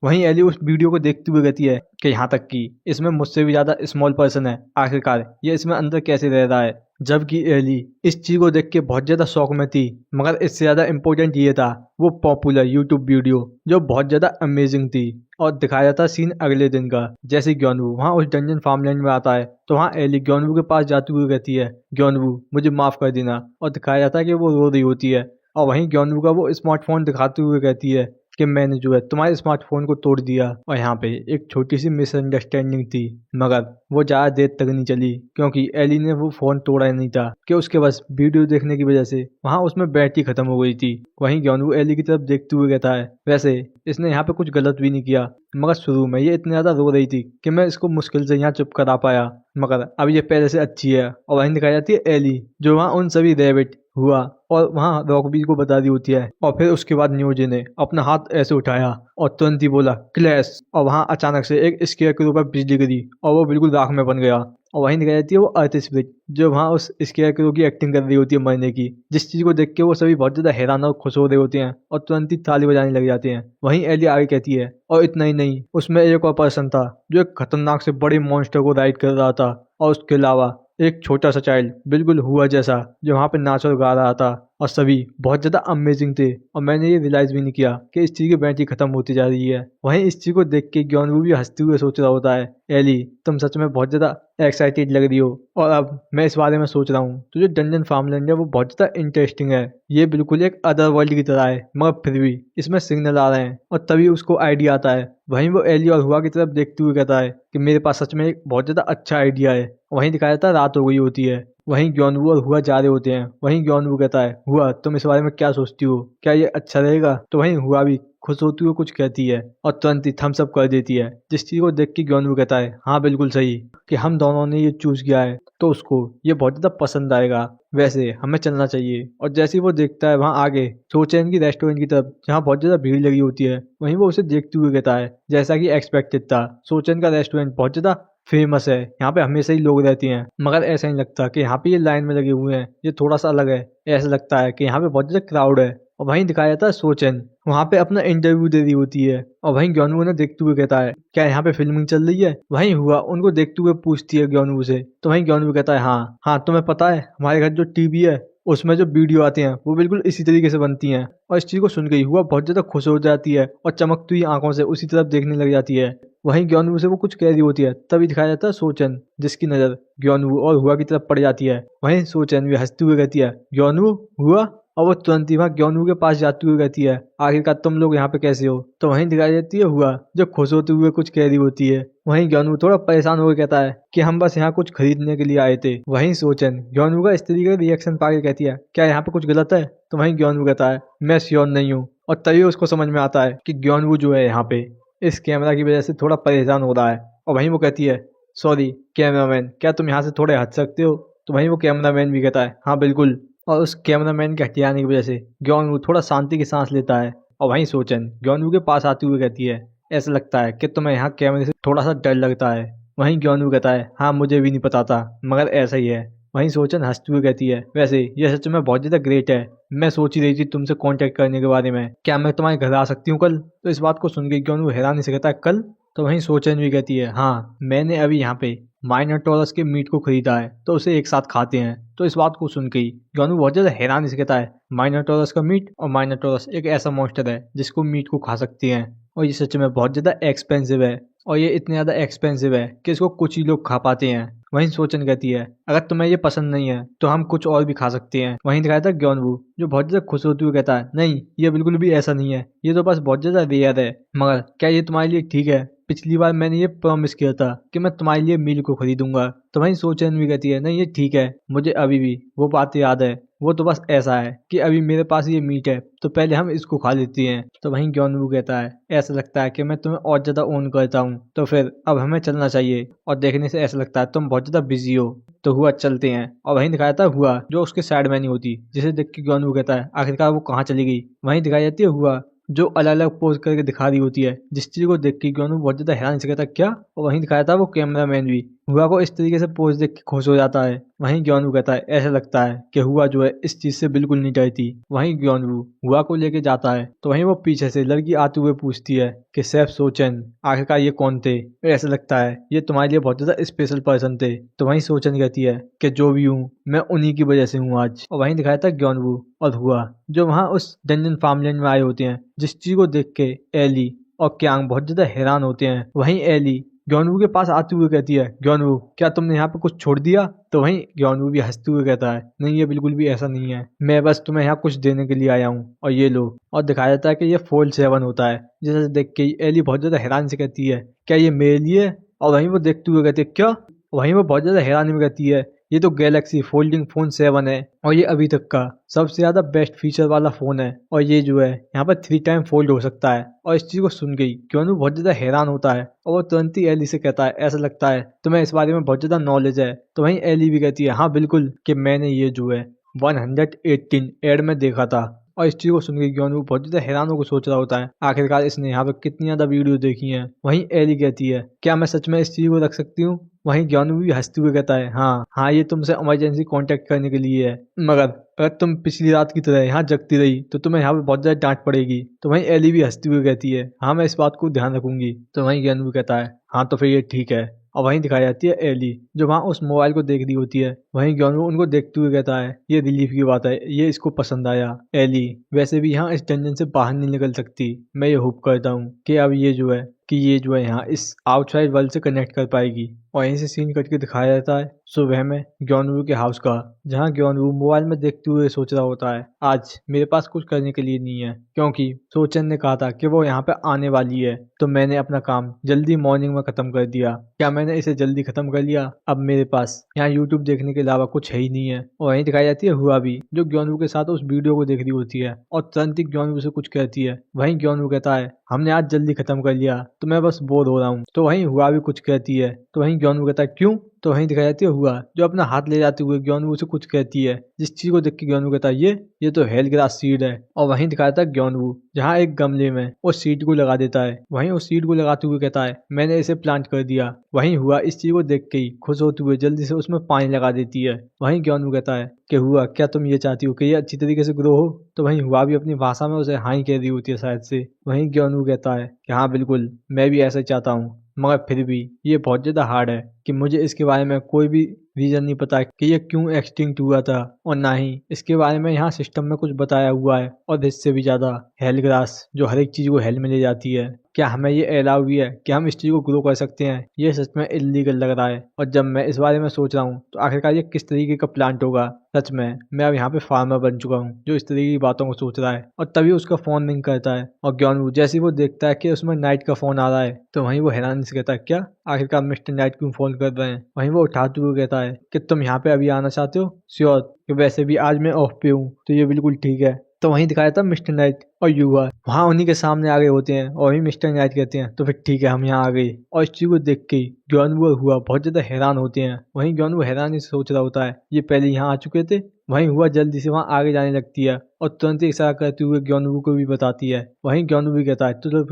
वहीं एली उस वीडियो को देखते हुए कहती है कि यहाँ तक कि इसमें मुझसे भी ज्यादा स्मॉल पर्सन है आखिरकार ये इसमें अंदर कैसे रह रहा है। जबकि एली इस चीज को देख के बहुत ज्यादा शौक में थी मगर इससे ज्यादा इम्पोर्टेंट ये था वो पॉपुलर यूट्यूब वीडियो जो बहुत ज्यादा अमेजिंग थी। और दिखाया जाता सीन अगले दिन का जैसे ग्योनवू वहाँ उस डंजन फार्मलैंड में आता है तो वहाँ एली ग्योनवू के पास जाती हुई कहती है ग्योनवू मुझे माफ कर देना। और दिखाया जाता है कि वो रो रही होती है और वहीं ग्योनवू का वो स्मार्टफोन दिखाते हुए कहती है कि मैंने जो है तुम्हारे स्मार्टफोन को तोड़ दिया। और यहाँ पे एक छोटी सी मिसअंडरस्टैंडिंग थी, मगर वो ज़्यादा देर तक नहीं चली क्योंकि एली ने वो फ़ोन तोड़ा नहीं था कि उसके बस वीडियो देखने की वजह से वहाँ उसमें बैटरी खत्म हो गई थी। वहीं ग्योनवू एली की तरफ देखते हुए कहता है वैसे इसने यहाँ पे कुछ गलत भी नहीं किया, मगर शुरू में ये इतनी ज़्यादा रो रही थी कि मैं इसको मुश्किल से यहाँ चुप करा पाया, मगर अब ये पहले से अच्छी है। और वहीं दिखाई जाती है एली जो वहाँ उन सभी रैबिट हुआ और वहाँ रॉकबी को बता दी होती है। और फिर उसके बाद न्यूजी ने अपना हाथ ऐसे उठाया और तुरंत ही बोला क्लैश, और वहाँ अचानक से एक स्केयर के ऊपर बिजली गिरी और वो बिल्कुल राख में बन गया। और वहीं दिखाई जाती है वो अर्थ स्पिरिट जो वहाँ उस स्केयर की एक्टिंग कर रही होती है मरने की, जिस चीज को देख के वो सभी बहुत ज्यादा हैरान और खुश हो रहे होते हैं और तुरंत ही ताली बजाने लग जाते हैं। वहीं एली आगे कहती है और इतना ही नहीं, उसमें एक और पर्सन था जो एक खतरनाक से बड़े मॉन्स्टर को राइड कर रहा था, और उसके अलावा एक छोटा सा चाइल्ड बिल्कुल हुआ जैसा जो वहाँ पे नाच और गा रहा था, और सभी बहुत ज्यादा अमेजिंग थे। और मैंने ये रियलाइज भी नहीं किया कि इस चीज की बैटरी खत्म होती जा रही है। वहीं इस चीज को देख के ग्योनवू भी हंसते हुए सोच रहा होता है एली तुम सच में बहुत ज्यादा एक्साइटेड लग रही हो, और अब मैं इस बारे में सोच रहा हूँ तो जो डंजन फार्मलैंड है वो बहुत ज्यादा इंटरेस्टिंग है। ये बिल्कुल एक अदर वर्ल्ड की तरह है, मगर फिर भी इसमें सिग्नल आ रहे हैं। और तभी उसको आइडिया आता है। वहीं वो एली और हुआ की तरफ देखते हुए कहता है कि मेरे पास सच में एक बहुत ज्यादा अच्छा आइडिया है। वहीं दिखाया जाता है रात हो गई होती है। वहीं ग्योनवू और हुआ जा रहे होते हैं। वहीं ग्योनवू कहता है हुआ तुम इस बारे में क्या सोचती हो, क्या ये अच्छा रहेगा? तो वहीं हुआ भी खुश होती हुई कुछ कहती है और तुरंत ही थम्स अप कर देती है, जिस चीज को देख के ग्योनवू कहता है हाँ बिल्कुल सही कि हम दोनों ने ये चूज किया है तो उसको ये बहुत ज्यादा पसंद आएगा, वैसे हमें चलना चाहिए। और जैसे ही वो देखता है वहाँ आगे सोचैन की रेस्टोरेंट की तरफ जहाँ बहुत ज्यादा भीड़ लगी होती है, वहीं वो उसे देखते हुए कहता है जैसा कि एक्सपेक्टेड था सोचैन का रेस्टोरेंट बहुत ज्यादा फेमस है, यहाँ पे हमेशा ही लोग रहते हैं, मगर ऐसा नहीं लगता कि यहाँ पे ये लाइन में लगे हुए हैं, ये थोड़ा सा अलग है। ऐसा लगता है कि यहाँ पे बहुत ज्यादा क्राउड है। और वहीं दिखाया जाता है सोचैन वहाँ पे अपना इंटरव्यू दे रही होती है, और वहीं ग्योनवू ने देखते हुए कहता है क्या यहाँ पे फिल्मिंग चल रही है? वहीं हुआ उनको देखते हुए पूछती है ग्योनवू से, तो वहीं ग्योनवू कहता है हाँ हाँ तुम्हें पता है हमारे घर जो टीवी है उसमें जो वीडियो आती हैं वो बिल्कुल इसी तरीके से बनती हैं। और इस चीज को सुन गई हुआ बहुत ज्यादा खुश हो जाती है और चमकती हुई आंखों से उसी तरफ देखने लग जाती है। वहीं ग्योनवू से वो कुछ कह रही होती है, तभी दिखाया जाता है सोचैन जिसकी नजर ग्योनवू और हुआ की तरफ पड़ जाती है। वहीं सोचैन भी हंसती हुई कहती है ग्योनवू हुआ, और वो तुरंत ही वहाँ ग्योनवू के पास जाती हुई कहती है आखिरकार तुम लोग यहाँ पे कैसे हो? तो वहीं दिखाई देती है हुआ जो खुश होते हुए कुछ कह रही होती है। वहीं ग्योनवू थोड़ा परेशान होकर कहता है कि हम बस यहाँ कुछ खरीदने के लिए आए थे। वहीं सोचैन ग्योनवू का इस तरीके का रिएक्शन पाके कहती है क्या यहाँ पे कुछ गलत है? तो वहीं ग्योनवू कहता है मैं श्योर नहीं हूँ। और तभी उसको समझ में आता है कि ग्योनवू जो है यहाँ पे इस कैमरा की वजह से थोड़ा परेशान हो रहा है। और वहीं वो कहती है सॉरी कैमरामैन, क्या तुम यहाँ से थोड़े हट सकते हो? तो वहीं वो कैमरामैन भी कहता है हाँ बिल्कुल। और उस कैमरामैन के हट जाने की वजह से ग्योनवू थोड़ा शांति की सांस लेता है। और वहीं सोचैन ग्योनवू के पास आते हुए कहती है ऐसा लगता है कि तुम्हें यहाँ कैमरे से थोड़ा सा डर लगता है। वहीं ग्योनवू कहता है हाँ मुझे भी नहीं पता था, मगर ऐसा ही है। वहीं सोचैन हंसती हुई कहती है वैसे ये सच में बहुत ज्यादा ग्रेट है, मैं सोच ही रही थी तुमसे कांटेक्ट करने के बारे में, क्या मैं तुम्हारे घर आ सकती हूँ कल? तो इस बात को सुन के ग्योनवू हैरानी से कहता है कल? तो वहीं सोचैन भी कहती है हाँ मैंने अभी यहाँ पे माइनोटॉरस के मीट को खरीदा है तो उसे एक साथ खाते हैं। तो इस बात को सुन के ही ग्योनवू बहुत ज्यादा हैरानी से कहता है माइनोटॉरस का मीट? और माइनोटॉरस एक ऐसा मॉन्स्टर है जिसको मीट को खा सकते हैं, और ये सच में बहुत ज्यादा एक्सपेंसिव है, और ये इतने ज्यादा एक्सपेंसिव है कि इसको कुछ ही लोग खा पाते हैं। वहीं सोचैन कहती है अगर तुम्हें ये पसंद नहीं है तो हम कुछ और भी खा सकते हैं। वहीं दिखाया था ग्योनवू जो बहुत ज्यादा खुश होते हुए कहता है नहीं ये बिल्कुल भी ऐसा नहीं है, ये तो बस बहुत ज्यादा रेयर है, मगर क्या ये तुम्हारे लिए ठीक है? पिछली बार मैंने ये प्रॉमिस किया था कि मैं तुम्हारे लिए मील को खरीदूंगा। तो वहीं सोचैन भी कहती है नहीं ये ठीक है, मुझे अभी भी वो बात याद है, वो तो बस ऐसा है कि अभी मेरे पास ये मीट है तो पहले हम इसको खा लेते हैं। तो वहीं ग्योनवू कहता है ऐसा लगता है कि मैं तुम्हें और ज्यादा ओन करता हूँ, तो फिर अब हमें चलना चाहिए, और देखने से ऐसा लगता है तुम बहुत ज्यादा बिजी हो। तो हुआ चलते हैं। और वहीं दिखाया था हुआ जो उसके साइड में नहीं होती, जिसे देख के ग्योनवू कहता है आखिरकार वो कहाँ चली गई? वहीं दिखाई जाती है हुआ जो अलग अलग पोज करके दिखा रही होती है, जिस चीज को देख के ग्योनवू बहुत ज्यादा हैरान से कहता है क्या? और वहीं दिखाया था वो कैमरामैन भी हुआ को इस तरीके से पोज देख के खुश हो जाता है। वहीं ग्योनवू कहता है ऐसा लगता है कि हुआ जो है इस चीज से बिल्कुल नहीं डरती। वहीं ग्योनवू हुआ को लेके जाता है तो वहीं वो पीछे से लड़की आते हुए पूछती है कि सैफ सोचैन आखिरकार ये कौन थे? ऐसा लगता है ये तुम्हारे लिए बहुत ज्यादा स्पेशल पर्सन थे। तो वहीं सोचैन कहती है कि जो भी हूँ मैं उन्हीं की वजह से हूँ आज। और वहीं दिखाया था ग्योनवू और हुआ जो वहाँ उस डंजन फार्मलैंड में आए होते हैं, जिस चीज को देख के एली और क्यांग बहुत ज्यादा हैरान होते हैं। वहीं एली ग्योनवू के पास आते हुए कहती है, ग्योनवू क्या तुमने यहाँ पे कुछ छोड़ दिया? तो वहीं ग्योनवू भी हंसते हुए कहता है, नहीं ये बिल्कुल भी ऐसा नहीं है, मैं बस तुम्हें यहाँ कुछ देने के लिए आया हूँ और ये लो। और दिखाया जाता है कि ये फोल्ड 7 होता है, जिसे देख के एली बहुत ज्यादा हैरान से कहती है, क्या ये मेरे लिए? और वहीं वो देखते हुए कहती है, क्या? वहीं वो बहुत ज्यादा हैरानी में कहती है, ये तो गैलेक्सी फोल्डिंग फोन 7 है और ये अभी तक का सबसे ज्यादा बेस्ट फीचर वाला फोन है और ये जो है यहाँ पर 3 टाइम फोल्ड हो सकता है। और इस चीज को सुन गई क्यों बहुत ज्यादा हैरान होता है और वो तुरंत ही एली से कहता है, ऐसा लगता है तुम्हें इस बारे में बहुत ज्यादा नॉलेज है। तो वहीं एली भी कहती है, हाँ बिल्कुल, कि मैंने ये जो है 118 एड में देखा था। और इस चीज को सुन के ग्योनवू बहुत ज्यादा हैरान होकर सोच रहा होता है, आखिरकार इसने यहाँ पे कितनी ज्यादा वीडियो देखी है। वहीं एली कहती है, क्या मैं सच में इस चीज को रख सकती हूँ? वहीं ग्योनवू भी हंसते हुए कहता है, हाँ ये तुमसे इमरजेंसी कांटेक्ट करने के लिए है, मगर अगर तुम पिछली रात की तरह यहाँ जगती रही तो तुम्हें यहाँ पे बहुत ज्यादा डांट पड़ेगी। तो वहीं एली भी हंसती हुई कहती है, हाँ मैं इस बात को ध्यान रखूंगी। तो वहीं ग्योनवू कहता है, हाँ तो फिर ये ठीक है। और वहीं दिखाई जाती है एली जो वहाँ उस मोबाइल को देख रही होती है। वहीं ग्योनवू उनको देखते हुए कहता है, ये रिलीफ की बात है, ये इसको पसंद आया। एली वैसे भी यहाँ इस डंजन से बाहर नहीं निकल सकती, मैं ये होप करता हूँ कि अब ये जो है यहाँ इस आउटसाइड वर्ल्ड से कनेक्ट कर पाएगी। और यहीं से सीन कट के दिखाया जाता है सुबह में ग्योनवू के हाउस का, जहाँ ग्योनवू मोबाइल में देखते हुए सोच रहा होता है, आज मेरे पास कुछ करने के लिए नहीं है, क्योंकि सोचन ने कहा था कि वो यहाँ पे आने वाली है, तो मैंने अपना काम जल्दी मॉर्निंग में खत्म कर दिया। क्या मैंने इसे जल्दी खत्म कर लिया? अब मेरे पास यहाँ यूट्यूब देखने के अलावा कुछ है ही नहीं है। और वहीं दिखाई जाती है हुआ भी, जो ग्योनवू के साथ उस वीडियो को देख रही होती है और तुरंत ही ग्योनवू से कुछ कहती है। वहीं ग्योनवू कहता है, हमने आज जल्दी खत्म कर लिया, तो मैं बस बोर हो रहा हूँ। तो वहीं हुआ भी कुछ कहती है। तो वहीं ग्योनवू कहता है, क्यों? तो वहीं दिखाई जाती है हुआ जो अपना हाथ ले जाते हुए ग्योनवू से कुछ कहती है, जिस चीज को देख के ग्योनवू कहता है, ये तो हेलग्रास सीड है। और वहीं दिखाया जाता है ग्योनवू जहाँ एक गमले में उस सीड को लगा देता है। वहीं उस सीड को लगाते हुए कहता है, मैंने इसे प्लांट कर दिया। वहीं हुआ इस चीज को देख के ही खुश होते हुए जल्दी से उसमें पानी लगा देती है। वहीं ग्योनवू कहता है कि हुआ क्या तुम ये चाहती हो कि ये अच्छी तरीके से ग्रो हो? तो वहीं हुआ भी अपनी भाषा में उसे हाँ ही कह रही होती है शायद से। वहीं ग्योनवू कहता है कि हाँ बिल्कुल, मैं भी ऐसा चाहता हूँ, मगर फिर भी ये बहुत ज़्यादा हार्ड है कि मुझे इसके बारे में कोई भी रीज़न नहीं पता कि ये क्यों एक्सटिंक्ट हुआ था, और ना ही इसके बारे में यहाँ सिस्टम में कुछ बताया हुआ है। और इससे भी ज़्यादा हेलग्रास जो हर एक चीज़ को हेल में ले जाती है, क्या हमें ये अलाउ भी है कि हम इस चीज़ को ग्रो कर सकते हैं? ये सच में इलीगल लग रहा है। और जब मैं इस बारे में सोच रहा हूँ तो आखिरकार ये किस तरीके का प्लांट होगा? सच में मैं अब यहाँ पे फार्मर बन चुका हूँ जो इस तरीके की बातों को सोच रहा है। और तभी उसका फोन रिंग करता है और ग्योनवू जैसे ही वो देखता है कि उसमें नाइट का फोन आ रहा है, तो वहीं वो हैरानी से कहता है, क्या आखिरकार मिस्टर नाइट क्यों फोन कर रहे हैं? वहीं वो उठाते हुए कहता है कि तुम यहाँ पे अभी आना चाहते हो? श्योर, कि वैसे भी आज मैं ऑफ पे हूँ, तो ये बिल्कुल ठीक है। तो वहीं दिखाया था मिस्टर नाइट और युवा वहाँ उन्हीं के सामने आ गए होते हैं और वही मिस्टर नाइट कहते हैं, तो फिर ठीक है हम यहाँ आ गए। और इस चीज को देख के ग्योनवू और हुआ बहुत ज्यादा हैरान होते हैं। वहीं ग्योनवू हैरानी से सोच रहा होता है, ये पहले यहाँ आ चुके थे? वहीं हुआ जल्दी से वहाँ आगे जाने लगती है और तुरंत ही इशारा करते हुए ग्योनवू को भी बताती है। वहीं ग्योनवू भी कहता है, चलो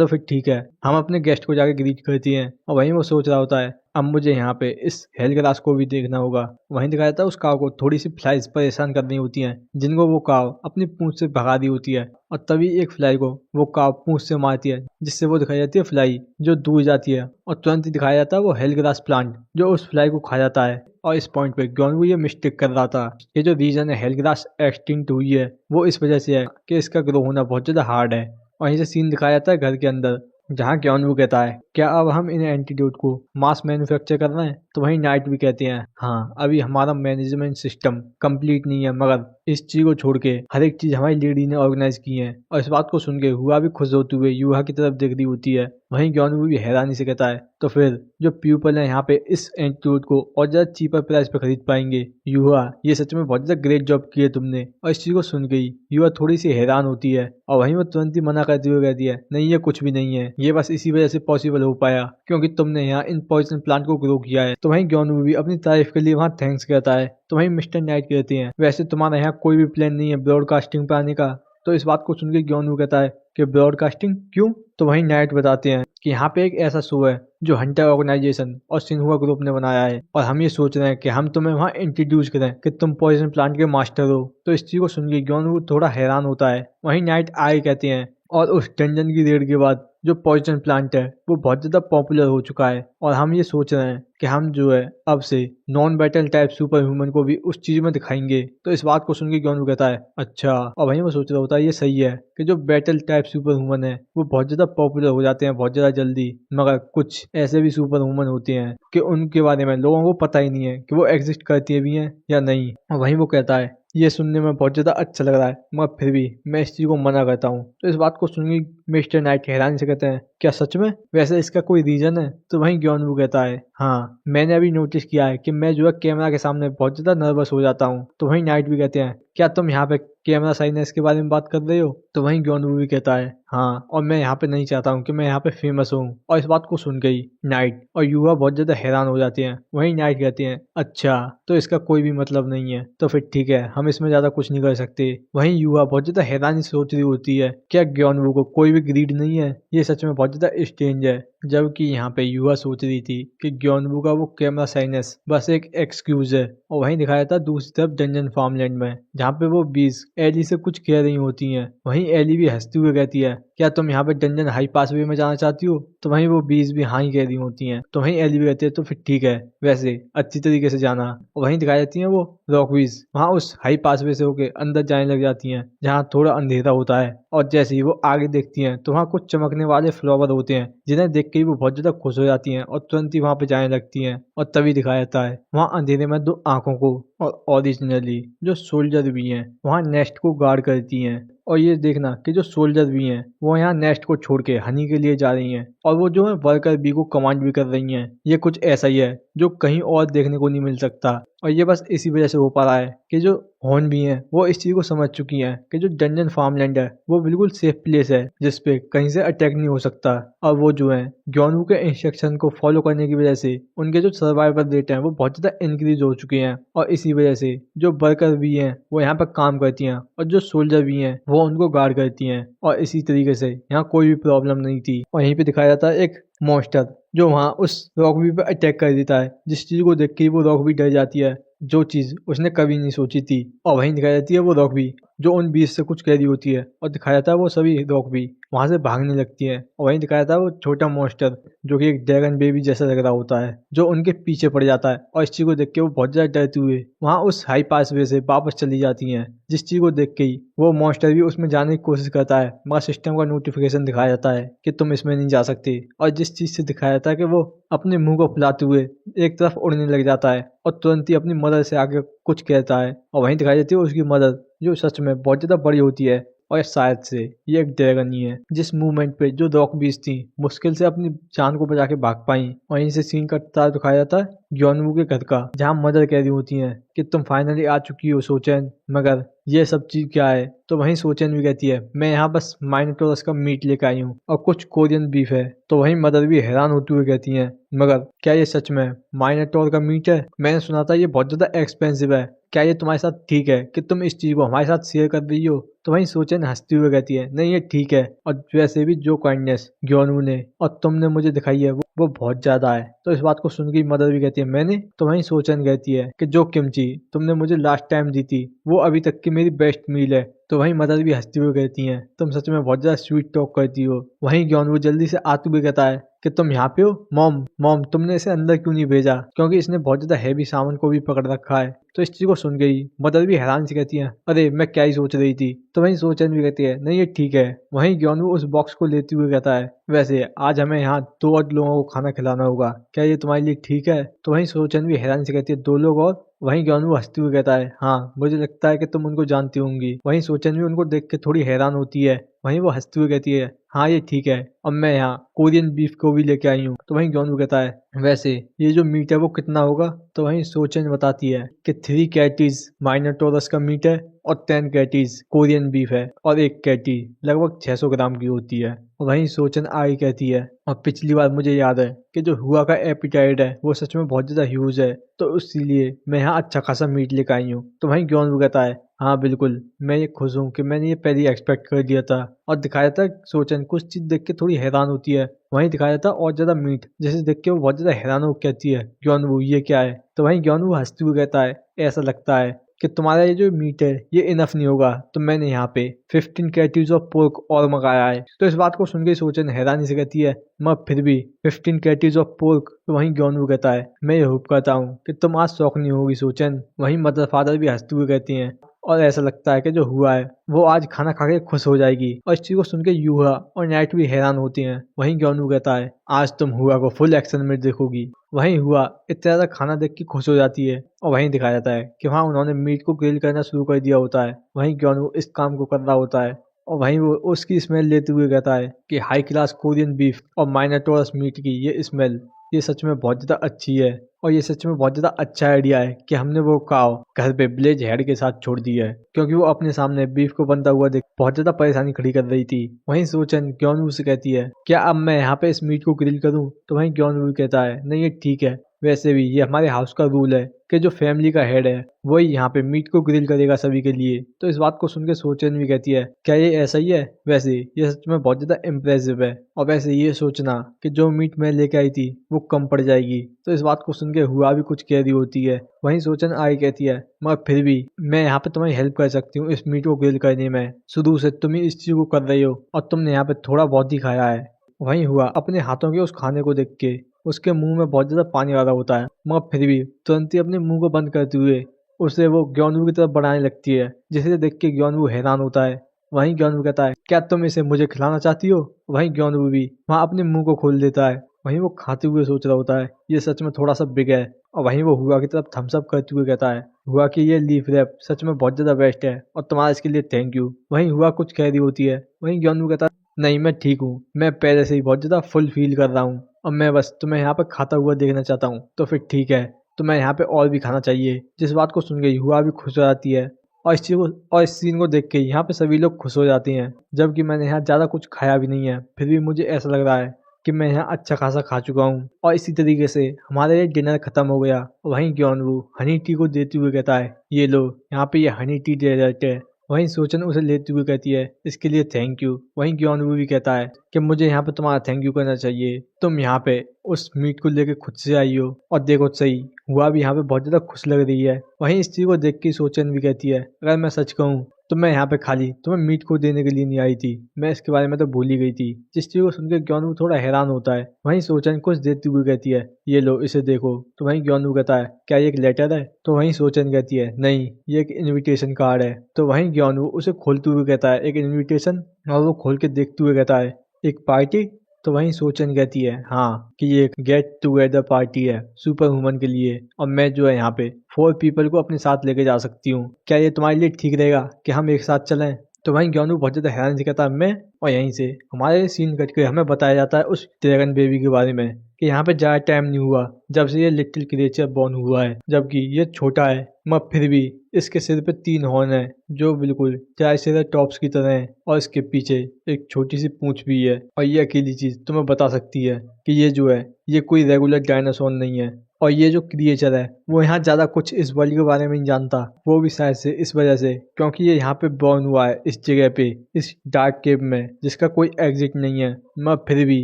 फिर ठीक है, हम अपने गेस्ट को जाके ग्रीट करते हैं। और वहीं वो सोच रहा होता है, अब मुझे यहाँ पे इस हेलग्रास को भी देखना होगा। वहीं दिखाया जाता है उस काव को थोड़ी सी फ्लाइज परेशान कर रही होती हैं, जिनको वो काव अपनी पूंछ से भगा दी होती है। और तभी एक फ्लाई को वो काव पूंछ से मारती है, जिससे वो दिखाई जाती है फ्लाई जो दूर जाती है। और तुरंत ही दिखाया जाता है वो हेलग्रास प्लांट जो उस फ्लाई को खा जाता है। और इस पॉइंट पे ग्योनवू ये मिस्टेक कर रहा था, ये जो रीजन है हेलग्रास एक्सटिंक्ट हुई है वो इस वजह से है कि इसका ग्रो होना बहुत ज्यादा हार्ड है। और यहीं से सीन दिखाया जाता है घर के अंदर, जहाँ ग्योनवू कहता है, क्या अब हम इन एंटीडोट को मास मैन्युफैक्चर कर रहे हैं? तो वहीं नाइट भी कहते हैं, हाँ अभी हमारा मैनेजमेंट सिस्टम कंप्लीट नहीं है, मगर इस चीज को छोड़ के हर एक चीज हमारी लेडी ने ऑर्गेनाइज की है। और इस बात को सुन के हुआ भी खुश होते हुए युवा की तरफ देख रही होती है। वहीं ग्योनवू भी हैरानी से कहता है, तो फिर जो पीपल है यहाँ पे इस एंटीडोट को और ज्यादा चीपर प्राइस पे खरीद पाएंगे। युवा ये सच में बहुत ज्यादा ग्रेट जॉब की है तुमने। और इस चीज को सुन गई युवा थोड़ी सी हैरान होती है और वहीं वो तुरंत ही मना करते हुए कहती है, नहीं ये कुछ भी नहीं है, ये बस इसी वजह से पॉसिबल हो पाया क्योंकि तुमने यहाँ इन पॉइजन प्लांट को ग्रो किया है। तो वहीं ग्योनवू भी अपनी तारीफ के लिए वहाँ थैंक्स कहता है। तो वहीं मिस्टर नाइट कहते हैं, वैसे तुम्हारा यहाँ कोई भी प्लान नहीं है ब्रॉडकास्टिंग पे आने का? तो इस बात को सुनकर ग्योनवू कहता है कि ब्रॉडकास्टिंग क्यों? तो वहीं नाइट बताते हैं कि यहाँ पे एक ऐसा शो है जो हंटर ऑर्गेनाइजेशन और सिन्हुआ ग्रुप ने बनाया है, और हम ये सोच रहे हैं कि हम तुम्हें वहाँ इंट्रोड्यूस करें कि तुम पॉइजन प्लांट के मास्टर हो। तो इस चीज को सुन के ग्योनवू थोड़ा हैरान होता है। वहीं नाइट आए कहते हैं और उस डंजन की रेड के बाद जो पॉइजन प्लांट है वो बहुत ज़्यादा पॉपुलर हो चुका है और हम ये सोच रहे हैं कि हम जो है अब से non battle type super human को भी उस चीज में दिखाएंगे। तो इस बात को सुन के ग्योनवू कहता है अच्छा, और वहीं वो सोच रहा होता है ये सही है कि जो बैटल टाइप सुपर ह्यूमन है वो बहुत ज्यादा पॉपुलर हो जाते हैं बहुत ज्यादा जल्दी, मगर कुछ ऐसे भी सुपर ह्यूमन होते हैं कि उनके बारे में लोगों को पता ही नहीं है कि वो एग्जिस्ट करती भी हैं या नहीं। और वहीं वो कहता है ये सुनने में बहुत ज़्यादा अच्छा लग रहा है मगर फिर भी मैं इस चीज़ को मना करता हूँ। तो इस बात को सुन के मिस्टर नाइट हैरानी से कहते हैं क्या सच में, वैसे इसका कोई रीज़न है? तो वहीं ग्योनवू कहता है हाँ, मैंने अभी नोटिस किया है कि मैं जो है कैमरा के सामने बहुत ज़्यादा नर्वस हो जाता हूँ। तो वहीं नाइट भी कहते हैं क्या तुम यहाँ पे कैमरा साइनेस के बारे में बात कर रहे हो? तो वहीं ग्योनवू भी कहता है हाँ, और मैं यहाँ पे नहीं चाहता हूँ कि मैं यहाँ पे फेमस हूँ। और इस बात को सुन गई नाइट और युवा बहुत ज़्यादा हैरान हो जाते हैं। वहीं नाइट कहते हैं अच्छा, तो इसका कोई भी मतलब नहीं है, तो फिर ठीक है, हम इसमें ज़्यादा कुछ नहीं कर सकते। वहीं युवा बहुत ज़्यादा हैरानी से सोच रही होती है क्या ग्योनवू को कोई भी ग्रीड नहीं है? ये सच में बहुत ज़्यादा स्ट्रेंज है। जबकि यहाँ पे युवा सोच रही थी कि ग्योनवू का वो कैमरा साइनेस बस एक एक्सक्यूज है। और वहीं दिखाया था दूसरी तरफ डंजन फार्मलैंड में जहाँ पे वो बीस एली से कुछ कह रही होती हैं। वहीं एली भी हंसती हुई कहती है क्या तुम यहाँ पे डंजन हाई पासवे में जाना चाहती हो? तो वहीं वो बीस भी हाँ ही कह रही होती हैं। तो वहीं एली भी कहती है तो फिर ठीक है, वैसे अच्छी तरीके से जाना। और वहीं दिखाई जाती है वो रॉकवीज वहाँ उस हाई पासवे से होके अंदर जाने लग जाती हैं जहाँ थोड़ा अंधेरा होता है। और जैसे ही वो आगे देखती हैं तो वहाँ कुछ चमकने वाले फ्लावर होते हैं जिन्हें देख के ही वो बहुत ज्यादा खुश हो जाती हैं और तुरंत ही वहाँ पे जाने लगती हैं। और तभी दिखाया जाता है वहाँ अंधेरे में दो आंखों को और ओरिजिनली जो सोल्जर भी हैं वहाँ नेस्ट को गार्ड करती हैं। और ये देखना कि जो सोल्जर भी हैं वो यहाँ नेस्ट को छोड़ के हनी के लिए जा रही हैं और वो जो है वर्कर बी को कमांड भी कर रही हैं। ये कुछ ऐसा ही है जो कहीं और देखने को नहीं मिल सकता। और ये बस इसी वजह से हो पा रहा है कि जो हॉर्न भी हैं वो इस चीज को समझ चुकी हैं कि जो डंजन फार्मलैंड है वो बिल्कुल सेफ प्लेस है जिसपे कहीं से अटैक नहीं हो सकता। और वो जो है ग्योनवू के इंस्ट्रक्शन को फॉलो करने की वजह से उनके जो सर्वाइवल रेट हैं वो बहुत ज्यादा इंक्रीज हो चुके हैं। और इसी वजह से जो वर्कर भी हैं वो यहाँ पर काम करती हैं और जो सोल्जर भी हैं वो उनको गार्ड करती हैं। और इसी तरीके से यहाँ कोई भी प्रॉब्लम नहीं थी। और यहीं पे दिखाया जाता है एक मॉन्स्टर जो वहाँ उस रॉकबी पे अटैक कर देता है, जिस चीज को देख के वो रॉकबी डर जाती है, जो चीज उसने कभी नहीं सोची थी। और वहीं दिखाई जाती है वो रॉकबी जो उन बीस से कुछ कह रही होती है और दिखाया जाता है वो सभी रॉकबी वहां से भागने लगती है। और वहीं दिखाया जाता है वो छोटा मॉन्स्टर जो कि एक ड्रैगन बेबी जैसा लग रहा होता है जो उनके पीछे पड़ जाता है। और इस चीज को देख के वो बहुत ज्यादा डरते हुए वहां उस हाई पास वे से वापस चली जाती हैं। जिस चीज को देख के ही वो मॉन्स्टर भी उसमें जाने की कोशिश करता है मगर सिस्टम का नोटिफिकेशन दिखाया जाता है कि तुम इसमें नहीं जा सकते। और जिस चीज से दिखाया जाता है कि वो अपने मुंह को फुलाते हुए एक तरफ उड़ने लग जाता है और तुरंत ही अपनी मदर से आगे कुछ कहता है। और वहीं दिखाई देती है उसकी मदर जो सच में बहुत ज्यादा बड़ी होती है और शायद से ये एक ड्रैगन ही है। जिस मूवमेंट पे जो रॉक बीच थी मुश्किल से अपनी जान को बचा के भाग पाई। वहीं से सीन कटता दिखाया जाता है ग्योनवू के घर का जहाँ मदर कह रही होती है कि तुम फाइनली आ चुकी हो सोचेन, मगर ये सब चीज क्या है? तो वहीं सोचेन भी कहती है मैं यहाँ बस माइनोटोरस का मीट लेकर आई हूँ और कुछ कोरियन बीफ है। तो वहीं मदर भी हैरान होते हुए कहती हैं मगर क्या ये सच में माइनोटोर का मीट है? मैंने सुना था ये बहुत ज्यादा एक्सपेंसिव है, क्या ये तुम्हारे साथ ठीक है कि तुम इस चीज को हमारे साथ शेयर कर रही हो? तो वहीं सोचेन हंसती हुए कहती है नहीं ये ठीक है, और वैसे भी जो काइंडनेस ग्योनवू ने और तुमने मुझे दिखाई है वो बहुत ज्यादा है। तो इस बात को सुन के मदर भी कहती है मैंने? तो वहीं सोचेन कहती है कि जो किमची तुमने मुझे लास्ट टाइम दी थी वो अभी तक की मेरी बेस्ट मील है। तो वहीं मदर भी हंसती हुए कहती हैं तुम सच में बहुत ज्यादा स्वीट टॉक करती हो। वहीं ग्योनवू जल्दी से आते हुए कहता है कि तुम यहाँ पे हो? मॉम मॉम तुमने इसे अंदर क्यों नहीं भेजा, क्योंकि इसने बहुत ज्यादा हैवी सामान को भी पकड़ रखा है। तो इस चीज को सुन गई मदर भी हैरान से कहती है अरे मैं क्या ही सोच रही थी। तो वहीं सोचन भी कहती है नहीं ये ठीक है। वहीं ग्योनवू उस बॉक्स को लेते हुए कहता है वैसे आज हमें यहाँ 2 और लोगों को खाना खिलाना होगा, क्या ये तुम्हारे लिए ठीक है? तो वहीं सोचन भी हैरान से कहती है 2 लोग और? वहीं ग्योनवू हंसते हुए कहता है हाँ मुझे लगता है कि तुम उनको जानती होंगी। वहीं सोचन भी उनको देख के थोड़ी हैरान होती है। वहीं वो हंसते हुए कहती है हाँ ये ठीक है, अब मैं यहाँ कोरियन बीफ को भी लेके आई हूँ। तो वहीं ग्योनवू कहता है वैसे ये जो मीट है वो कितना होगा? तो वहीं सोचन बताती है कि 3 कैटीज माइनोटोरस का मीट है और 10 कैटीज कोरियन बीफ है और 1 कैटी लगभग 600 ग्राम की होती है। और वहीं सोचन आगे कहती है और पिछली बार मुझे याद है कि जो हुआ का एपिटाइट है वो सच में बहुत ज़्यादा ह्यूज है, तो इसीलिए मैं यहाँ अच्छा खासा मीट लेकर आई हूँ। तो वहीं ग्योन वो कहता है, हाँ बिल्कुल, मैं ये खुश हूँ कि मैंने ये पहले एक्सपेक्ट कर दिया था। और दिखाया था सोचन कुछ चीज़ देख के थोड़ी हैरान होती है, वहीं दिखाया था और ज़्यादा मीट जैसे देख के वो बहुत ज़्यादा हैरान हो कहती है, ग्योन वो ये क्या है। तो वहीं ग्योन वो हंसते हुए कहता है, ऐसा लगता है कि तुम्हारा ये जो मीट है ये इनफ नहीं होगा, तो मैंने यहाँ पे 15 कैटीज ऑफ पोर्क और मंगाया है। तो इस बात को सुन के सोचन हैरानी से कहती है, मैं फिर भी 15 कैटीज ऑफ पोर्क। तो वहीं ग्योनवू कहता है, मैं ये होप करता हूँ कि तुम आज शौक नहीं होगी सोचन। वहीं मदर फादर भी हंसते हुए कहती हैं, और ऐसा लगता है कि जो हुआ है वो आज खाना खा के खुश हो जाएगी। और इस चीज को सुन के यूहा और नाइट भी हैरान होती हैं। वहीं ग्योनवू कहता है, आज तुम हुआ को फुल एक्शन में देखोगी। वहीं हुआ इतना ज्यादा खाना देख के खुश हो जाती है, और वहीं दिखाया जाता है कि वहाँ उन्होंने मीट को ग्रिल करना शुरू कर दिया होता है। वहीं ग्योनवू इस काम को कर रहा होता है, और वहीं वो उसकी स्मेल लेते हुए कहता है कि हाई क्लास कोरियन बीफ और माइनाटोरस मीट की ये स्मेल ये सच में बहुत ज़्यादा अच्छी है, और ये सच में बहुत ज़्यादा अच्छा आइडिया है कि हमने वो काव घर पे ब्लेज हेड के साथ छोड़ दी है, क्योंकि वो अपने सामने बीफ को बनता हुआ देख बहुत ज़्यादा परेशानी खड़ी कर रही थी। वहीं सोचन ग्योनवू से कहती है, क्या अब मैं यहाँ पे इस मीट को ग्रिल करूँ। तो वहीं ग्योनवू कहता है, नहीं ये ठीक है, वैसे भी ये हमारे हाउस का रूल है कि जो फैमिली का हेड है वही यहाँ पे मीट को ग्रिल करेगा सभी के लिए। तो इस बात को सुन के सोचन भी कहती है, क्या ये ऐसा ही है। वैसे ये सच में बहुत ज़्यादा इम्प्रेसिव है, और वैसे ये सोचना कि जो मीट मैं लेके आई थी वो कम पड़ जाएगी। तो इस बात को सुन के हुआ भी कुछ कह रही होती है। वहीं सोचन आगे कहती है, मगर फिर भी मैं यहाँ पे तुम्हारी हेल्प कर सकती हूँ इस मीट को ग्रिल करने में। शुरू से तुम ही इस चीज़ को कर रही हो, और तुमने यहाँ पे थोड़ा बहुत ही खाया है। वहीं हुआ अपने हाथों के उस खाने को देख के उसके मुंह में बहुत ज्यादा पानी आ रहा होता है, मगर फिर भी तुरंत ही अपने मुंह को बंद करते हुए उसे वो ग्योनवू की तरफ बढ़ाने लगती है, जिसे देख के ग्योनवू हैरान होता है। वहीं ग्योनवू कहता है, क्या तुम इसे मुझे खिलाना चाहती हो। वहीं ग्योनवू भी वहाँ अपने मुंह को खोल देता है। वहीं वो खाते हुए सोच रहा होता है, ये सच में थोड़ा सा बिग है। और वहीं वो हुआ की तरफ थम्स अप करते हुए कहता है, हुआ कि ये लीफ रैप सच में बहुत ज्यादा बेस्ट है, और तुम्हारा इसके लिए थैंक यू। वहीं हुआ कुछ कह रही होती है, वहीं ग्योनवू कहता है, नहीं मैं ठीक हूँ, मैं पहले से ही बहुत ज़्यादा फुल फील कर रहा हूँ, और मैं बस तुम्हें यहाँ पे खाता हुआ देखना चाहता हूँ। तो फिर ठीक है, तो मैं यहाँ पे और भी खाना चाहिए। जिस बात को सुन के हुआ भी खुश हो जाती है, और इस चीज़ को और इस सीन को देख के यहाँ पे सभी लोग खुश हो जाते हैं। जबकि मैंने यहाँ ज़्यादा कुछ खाया भी नहीं है, फिर भी मुझे ऐसा लग रहा है कि मैं यहाँ अच्छा खासा खा चुका हूँ। और इसी तरीके से हमारा ये डिनर खत्म हो गया। वहीं ग्योनवू हनी टी को देते हुए कहता है, ये लो, यहाँ पे ये हनी टी डेजर्ट है। वहीं सोचन उसे लेते हुए कहती है, इसके लिए थैंक यू। वहीं ग्योनवू भी कहता है कि मुझे यहाँ पे तुम्हारा थैंक यू करना चाहिए, तुम यहाँ पे उस मीट को लेके खुद से आई हो, और देखो सही हुआ भी यहाँ पे बहुत ज्यादा खुश लग रही है। वहीं इस चीज को देख के सोचन भी कहती है, अगर मैं सच कहूँ तो मैं यहाँ पे खाली तुम्हें मीट को देने के लिए नहीं आई थी, मैं इसके बारे में तो भूल ही गई थी। जिस चीज को सुनकर ग्योनवू थोड़ा हैरान होता है। वहीं सोचन कुछ देते हुए कहती है, ये लो इसे देखो। तो वहीं ग्योनवू कहता है, क्या ये एक लेटर है। तो वहीं सोचन कहती है, नहीं ये एक इनविटेशन कार्ड है। तो वहीं ग्योनवू उसे खोलते हुए कहता है, एक इनविटेशन। और वो खोल के देखते हुए कहता है, एक पार्टी। तो वहीं सोचन कहती है, हाँ, कि ये एक गेट टुगेदर पार्टी है सुपर वुमन के लिए, और मैं जो है यहाँ पे 4 पीपल को अपने साथ लेके जा सकती हूँ। क्या ये तुम्हारे लिए ठीक रहेगा कि हम एक साथ चलें। तो वहीं ग्योनवू बहुत ज्यादा हैरान से कहता है, मैं। और यहीं से हमारे सीन कट के हमें बताया जाता है उस ड्रैगन बेबी के बारे में, कि यहाँ पे ज़्यादा टाइम नहीं हुआ जब से ये लिटिल क्रिएचर बॉर्न हुआ है, जबकि ये छोटा है मगर फिर भी इसके सिर पे 3 हॉर्न है जो बिल्कुल ट्राइसेराटॉप्स की तरह है, और इसके पीछे एक छोटी सी पूंछ भी है। और ये अकेली चीज तुम्हें बता सकती है कि ये जो है ये कोई रेगुलर डायनासोर नहीं है। और ये जो क्रिएचर है वो यहाँ ज्यादा कुछ इस वर्ल्ड के बारे में नहीं जानता, वो भी शायद से इस वजह से क्योंकि ये यहाँ पे बॉर्न हुआ है इस जगह पे, इस डार्क केव में जिसका कोई एग्जिट नहीं है। मगर फिर भी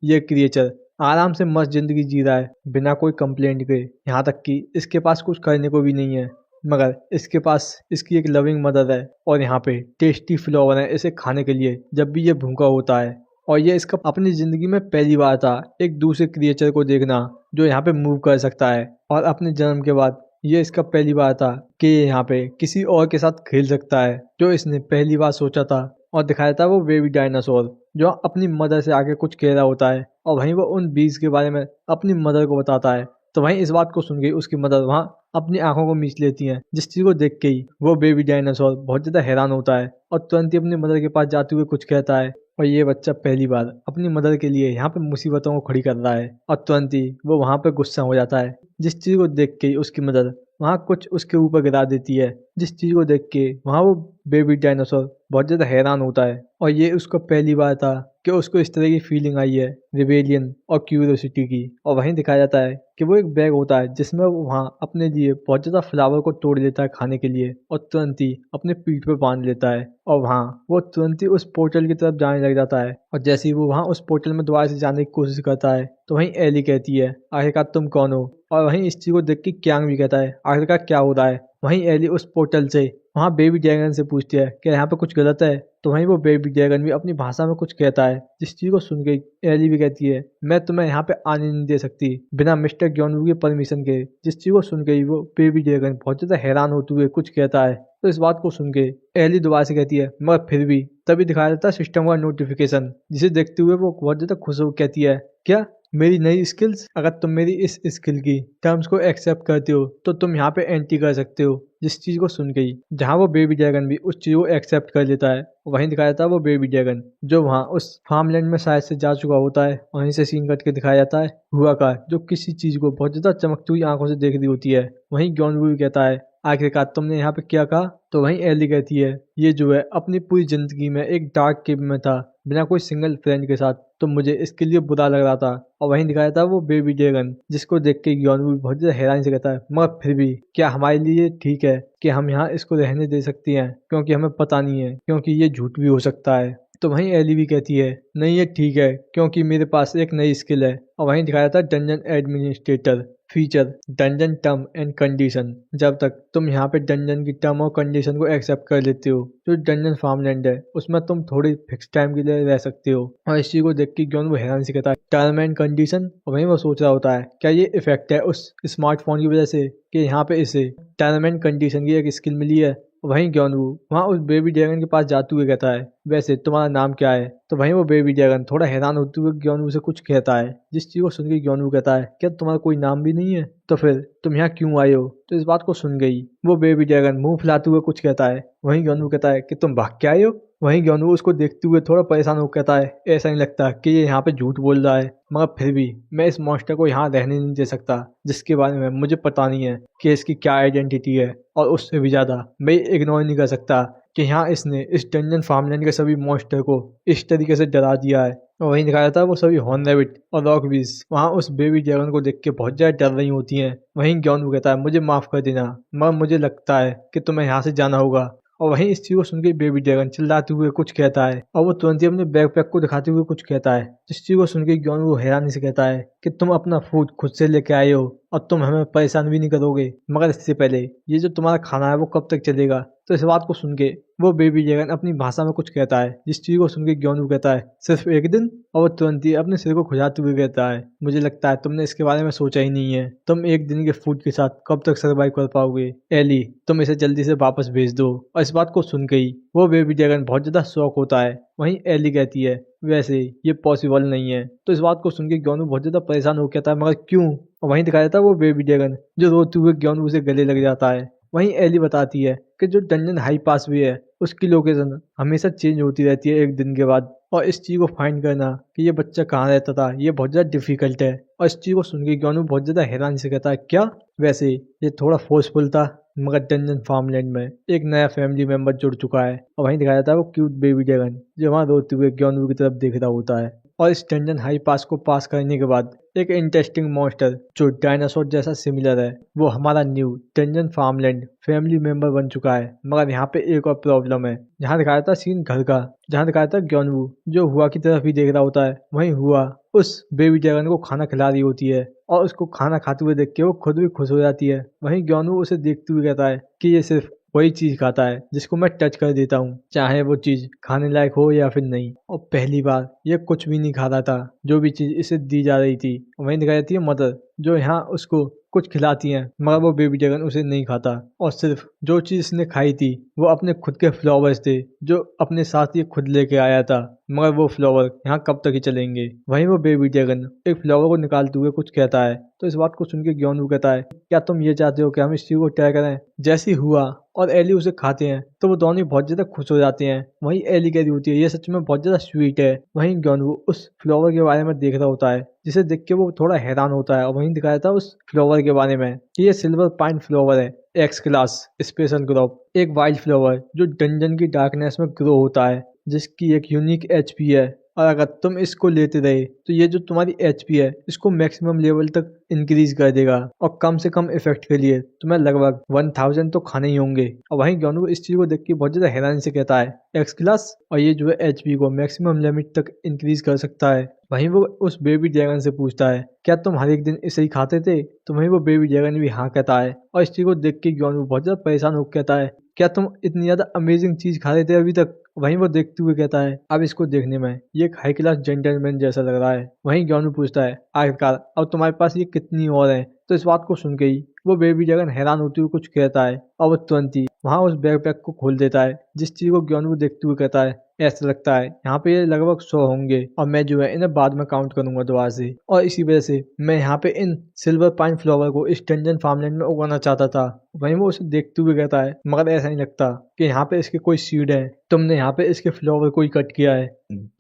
ये क्रिएचर आराम से मस्त जिंदगी जी रहा है बिना कोई कंप्लेंट के, यहाँ तक कि इसके पास कुछ करने को भी नहीं है, मगर इसके पास इसकी एक लविंग मदर है, और यहाँ पे टेस्टी फ्लावर है इसे खाने के लिए जब भी ये भूखा होता है। और ये इसका अपनी जिंदगी में पहली बार था एक दूसरे क्रिएचर को देखना जो यहाँ पे मूव कर सकता है, और अपने जन्म के बाद ये इसका पहली बार था कि ये यहाँ पे किसी और के साथ खेल सकता है, जो इसने पहली बार सोचा था। और दिखाया था वो बेबी डायनासोर जो अपनी मदर से आगे कुछ कह रहा होता है, और वहीं वो उन बीज के बारे में अपनी मदर को बताता है। तो वहीं इस बात को सुन के उसकी मदर वहाँ अपनी आंखों को मीच लेती हैं, जिस चीज को देख के ही वो बेबी डायनासोर बहुत ज्यादा हैरान होता है, और तुरंत ही अपनी मदर के पास जाते हुए कुछ कहता है। और ये बच्चा पहली बार अपनी मदर के लिए यहाँ पे मुसीबतों को खड़ी कर रहा है, और तुरंत ही वो वहाँ पे गुस्सा हो जाता है, जिस चीज को देख के ही उसकी मदर वहाँ कुछ उसके ऊपर गिरा देती है, जिस चीज को देख के वहाँ वो बेबी डायनासोर बहुत ज्यादा हैरान होता है और ये उसको पहली बार था कि उसको इस तरह की फीलिंग आई है, रिबेलियन और क्यूरियोसिटी की। और वहीं दिखाया जाता है कि वो एक बैग होता है जिसमें वो वहाँ अपने लिए बहुत ज्यादा फ्लावर को तोड़ लेता है खाने के लिए और तुरंत ही अपने पीठ पे बांध लेता है और वहाँ वो तुरंत ही उस पोर्टल की तरफ जाने लग जाता है। और जैसे ही वो वहाँ उस पोर्टल में दोबारा से जाने की कोशिश करता है तो वहीं एली कहती है, आखिरकार तुम कौन हो? और वहीं इस चीज को देख के क्यांग भी कहता है, आखिरकार क्या हो रहा है? वहीं एली उस पोर्टल से वहाँ बेबी ड्रैगन से पूछती है कि यहाँ पे कुछ गलत है। तो वहीं वो बेबी ड्रैगन भी अपनी भाषा में कुछ कहता है, जिस चीज को सुन के एली भी कहती है, मैं तुम्हें यहाँ पे आने नहीं दे सकती बिना मिस्टर ग्योनवू की परमिशन के। जिस चीज को सुन के वो बेबी ड्रैगन बहुत ज्यादा हैरान होते हुए कुछ कहता है। तो इस बात को सुन के एली दोबारा से कहती है, मगर फिर भी। तभी दिखाया जाता है सिस्टम का नोटिफिकेशन, जिसे देखते हुए वो बहुत ज्यादा खुश हो कहती है, क्या मेरी नई स्किल्स? अगर तुम मेरी इस स्किल की टर्म्स को एक्सेप्ट करते हो तो तुम यहाँ पे एंट्री कर सकते हो। जिस चीज को सुन के ही जहाँ वो बेबी ड्रैगन भी उस चीज को एक्सेप्ट कर लेता है, वहीं दिखाया जाता है वो बेबी ड्रैगन जो वहाँ उस फार्मलैंड में शायद से जा चुका होता है। वहीं से सीन कट के दिखाया जाता है हुआ का, जो किसी चीज को बहुत ज्यादा चमकती हुई आंखों से देख रही होती है। वहीं ग्योनवू भी कहता है, आखिरकार तुमने यहाँ पे क्या कहा? तो वहीं एली कहती है, ये जो है अपनी पूरी जिंदगी में एक डार्क केव में था बिना कोई सिंगल फ्रेंड के साथ, तो मुझे इसके लिए बुरा लग रहा था। और वहीं दिखाया था वो बेबी ड्रैगन, जिसको देख के ग्योनवू भी बहुत ज्यादा हैरानी से कहता है, मगर फिर भी क्या हमारे लिए ठीक है कि हम यहाँ इसको रहने दे सकती हैं? क्योंकि हमें पता नहीं है, क्योंकि ये झूठ भी हो सकता है। तो वहीं एली भी कहती है, नहीं ये ठीक है क्योंकि मेरे पास एक नई स्किल है। और वहीं दिखाया था dungeon administrator feature, dungeon term and condition. जब तक तुम यहाँ पे डंजन की टर्म और कंडीशन को एक्सेप्ट कर लेते हो, जो डंजन फार्मलैंड है उसमें तुम थोड़ी फिक्स टाइम के लिए रह सकते हो। और इस चीज को देख के ग्योन वो हैरान से कहता है, टर्म एंड कंडीशन? और वहीं वो सोच रहा होता है, क्या ये इफेक्ट है उस स्मार्टफोन की वजह से कि यहाँ पे इसे टर्म एंड कंडीशन की एक स्किल मिली है? वहीं ग्योनवू वहाँ उस बेबी ड्रैगन के पास जाते हुए कहता है, वैसे तुम्हारा नाम क्या है? तो वहीं वो बेबी ड्रैगन थोड़ा हैरान होते हुए ग्योनवू से कुछ कहता है, जिस चीज को सुन के ग्योनवू कहता है, क्या तुम्हारा कोई नाम भी नहीं है? तो फिर तुम यहाँ क्यों आए हो? तो इस बात को सुन गई वो बेबी ड्रैगन मुंह फुलाते हुए कुछ कहता है। वहीं ग्योनवू कहता है कि तुम भाग के आए हो? वहीं ग्योनवू उसको देखते हुए थोड़ा परेशान होकर कहता है, ऐसा नहीं लगता कि ये यहाँ पे झूठ बोल रहा है, मगर फिर भी मैं इस मॉन्स्टर को यहाँ रहने नहीं दे सकता जिसके बारे में मुझे पता नहीं है कि इसकी क्या आइडेंटिटी है। और उससे भी ज्यादा मैं इग्नोर नहीं कर सकता कि यहाँ इसने इस डंजन फार्मलैंड के सभी मॉन्स्टर को इस तरीके से डरा दिया है। और वहीं दिखाया था वो सभी हॉर्न रैबिट और रॉकबीज वहाँ उस बेबी ड्रैगन को देख के बहुत ज्यादा डर रही होती हैं। वहीं ग्योनवू कहता है, मुझे माफ कर देना, मगर मुझे लगता है कि तुम्हें यहाँ से जाना होगा। और वहीं इस चीज को सुनकर बेबी ड्रैगन चिल्लाते हुए कुछ कहता है और वो तुरंत ही अपने बैकपैक को दिखाते हुए कुछ कहता है, जिस चीज को सुनकर ग्योनवू हैरानी से कहता है कि तुम अपना फूड खुद से लेके आए हो और तुम हमें परेशान भी नहीं करोगे, मगर इससे पहले ये जो तुम्हारा खाना है वो कब तक चलेगा? तो इस बात को सुन के वो बेबी ड्रैगन अपनी भाषा में कुछ कहता है, जिस चीज को सुन के ग्योनवू कहता है, सिर्फ एक दिन? और वो तुरंत ही अपने सिर को खुजाते हुए कहता है, मुझे लगता है तुमने इसके बारे में सोचा ही नहीं है। तुम एक दिन के फूड के साथ कब तक सर्वाइव कर पाओगे? एली, तुम इसे जल्दी से वापस भेज दो। और इस बात को सुन के ही वो बेबी ड्रैगन बहुत ज्यादा शॉक होता है। वहीं एली कहती है, वैसे ये पॉसिबल नहीं है। तो इस बात को सुन के ग्योनवू बहुत ज्यादा परेशान हो कहता है, मगर क्यों? और वहीं दिखाया जाता है वो बेबी ड्रैगन जो रोते हुए ग्योनवू से गले लग जाता है। वहीं एली बताती है कि जो डंजन हाई पास भी है उसकी लोकेशन हमेशा चेंज होती रहती है एक दिन के बाद, और इस चीज को फाइंड करना कि ये बच्चा कहाँ रहता था ये बहुत ज्यादा डिफिकल्ट है। और इस चीज को सुन के ग्योनवू बहुत ज्यादा हैरान से कहता है, क्या? वैसे ये थोड़ा फोर्सफुल था, मगर डंजन फार्मलैंड में एक नया फैमिली मेंबर जुड़ चुका है। और वहीं दिखाया जाता है वो क्यूट बेबी ड्रैगन जो वहाँ रोते हुए ग्योनवू की तरफ देख रहा होता है। और इस डंजन हाई पास को पास करने के बाद एक इंटरेस्टिंग मॉन्स्टर जो डायनासोर जैसा सिमिलर है वो हमारा new dungeon farmland family member बन चुका है। मगर यहाँ पे एक और प्रॉब्लम है। जहाँ दिखाया था सीन घर का, जहाँ दिखाया था ग्योनवू जो हुआ की तरफ ही देख रहा होता है, वहीं हुआ उस बेबी ड्रैगन को खाना खिला रही होती है और उसको खाना खाते हुए देख के वो खुद भी खुश हो जाती है। वहीं ग्योनवू उसे देखते हुए कहता है कि ये सिर्फ वही चीज खाता है जिसको मैं टच कर देता हूँ, चाहे वो चीज खाने लायक हो या फिर नहीं। और पहली बार ये कुछ भी नहीं खा रहा था जो भी चीज इसे दी जा रही थी। वहीं दिखाई जाती है मदर जो यहाँ उसको कुछ खिलाती हैं, मगर वो बेबी ड्रैगन उसे नहीं खाता और सिर्फ जो चीज इसने खाई थी वो अपने खुद के फ्लावर्स थे जो अपने साथ ये खुद लेके आया था, मगर वो फ्लावर यहाँ कब तक ही चलेंगे। वहीं वो बेबी ड्रैगन एक फ्लावर को निकालते हुए कुछ कहता है। तो इस बात को सुन के ग्योनवू कहता है, क्या तुम ये चाहते हो कि हम इस चीज को ट्राई करें? जैसी हुआ और एली उसे खाते हैं तो वो दोनों बहुत ज्यादा खुश हो जाते हैं। वहीं एली कह रही होती है, ये सच में बहुत ज्यादा स्वीट है। वहीं ग्योनवू उस फ्लावर के बारे में देख रहा होता है जिसे देख के वो थोड़ा हैरान होता है। और वहीं दिखाया था उस फ्लावर के बारे में कि ये सिल्वर पाइन फ्लावर है, एक्स क्लास स्पेशल क्रॉप, एक वाइल्ड फ्लावर जो डंजन की डार्कनेस में ग्रो होता है, जिसकी एक यूनिक एचपी है। और अगर तुम इसको लेते रहे तो ये जो तुम्हारी एचपी है इसको मैक्सिमम लेवल तक इंक्रीज कर देगा, और कम से कम इफेक्ट के लिए तुम्हें लगभग 1000 तो खाने ही होंगे। और वहीं ज्ञानू इस चीज को देख के बहुत ज्यादा हैरानी से कहता है एक्स क्लास, और ये जो है एचपी को मैक्सिमम लिमिट तक इंक्रीज कर सकता है। वहीं वो उस बेबी ड्रैगन से पूछता है क्या तुम हर एक दिन इसे ही खाते थे, तो वहीं वो बेबी ड्रैगन भी हाँ कहता है। और इस चीज को देख के ज्ञानू बहुत ज्यादा परेशान होकर कहता है क्या तुम इतनी ज्यादा अमेजिंग चीज खा रहे थे अभी तक। वहीं वो देखते हुए कहता है अब इसको देखने में ये एक हाई क्लास जेंटलमैन जैसा लग रहा है। वहीं ज्ञानू पूछता है आखिरकार अब तुम्हारे पास ये कितनी और है। तो इस बात को सुन के ही वो बेबी ड्रैगन हैरान होते हुए कुछ कहता है, और वो तुरंत ही वहां उस बैकपैक को खोल देता है, जिस चीज को ज्ञानू देखते हुए कहता है ऐसा लगता है यहाँ पे ये लगभग 100 होंगे, और मैं जो है इन्हें बाद में काउंट करूंगा दोबारा से। और इसी वजह से मैं यहाँ पे इन सिल्वर पाइन फ्लावर को इस डंजन फार्मलैंड में उगाना चाहता था। वहीं वो उसे देखते हुए कहता है मगर ऐसा नहीं लगता कि यहाँ पे इसके कोई सीड है, तुमने यहाँ पे इसके फ्लावर को ही कट किया है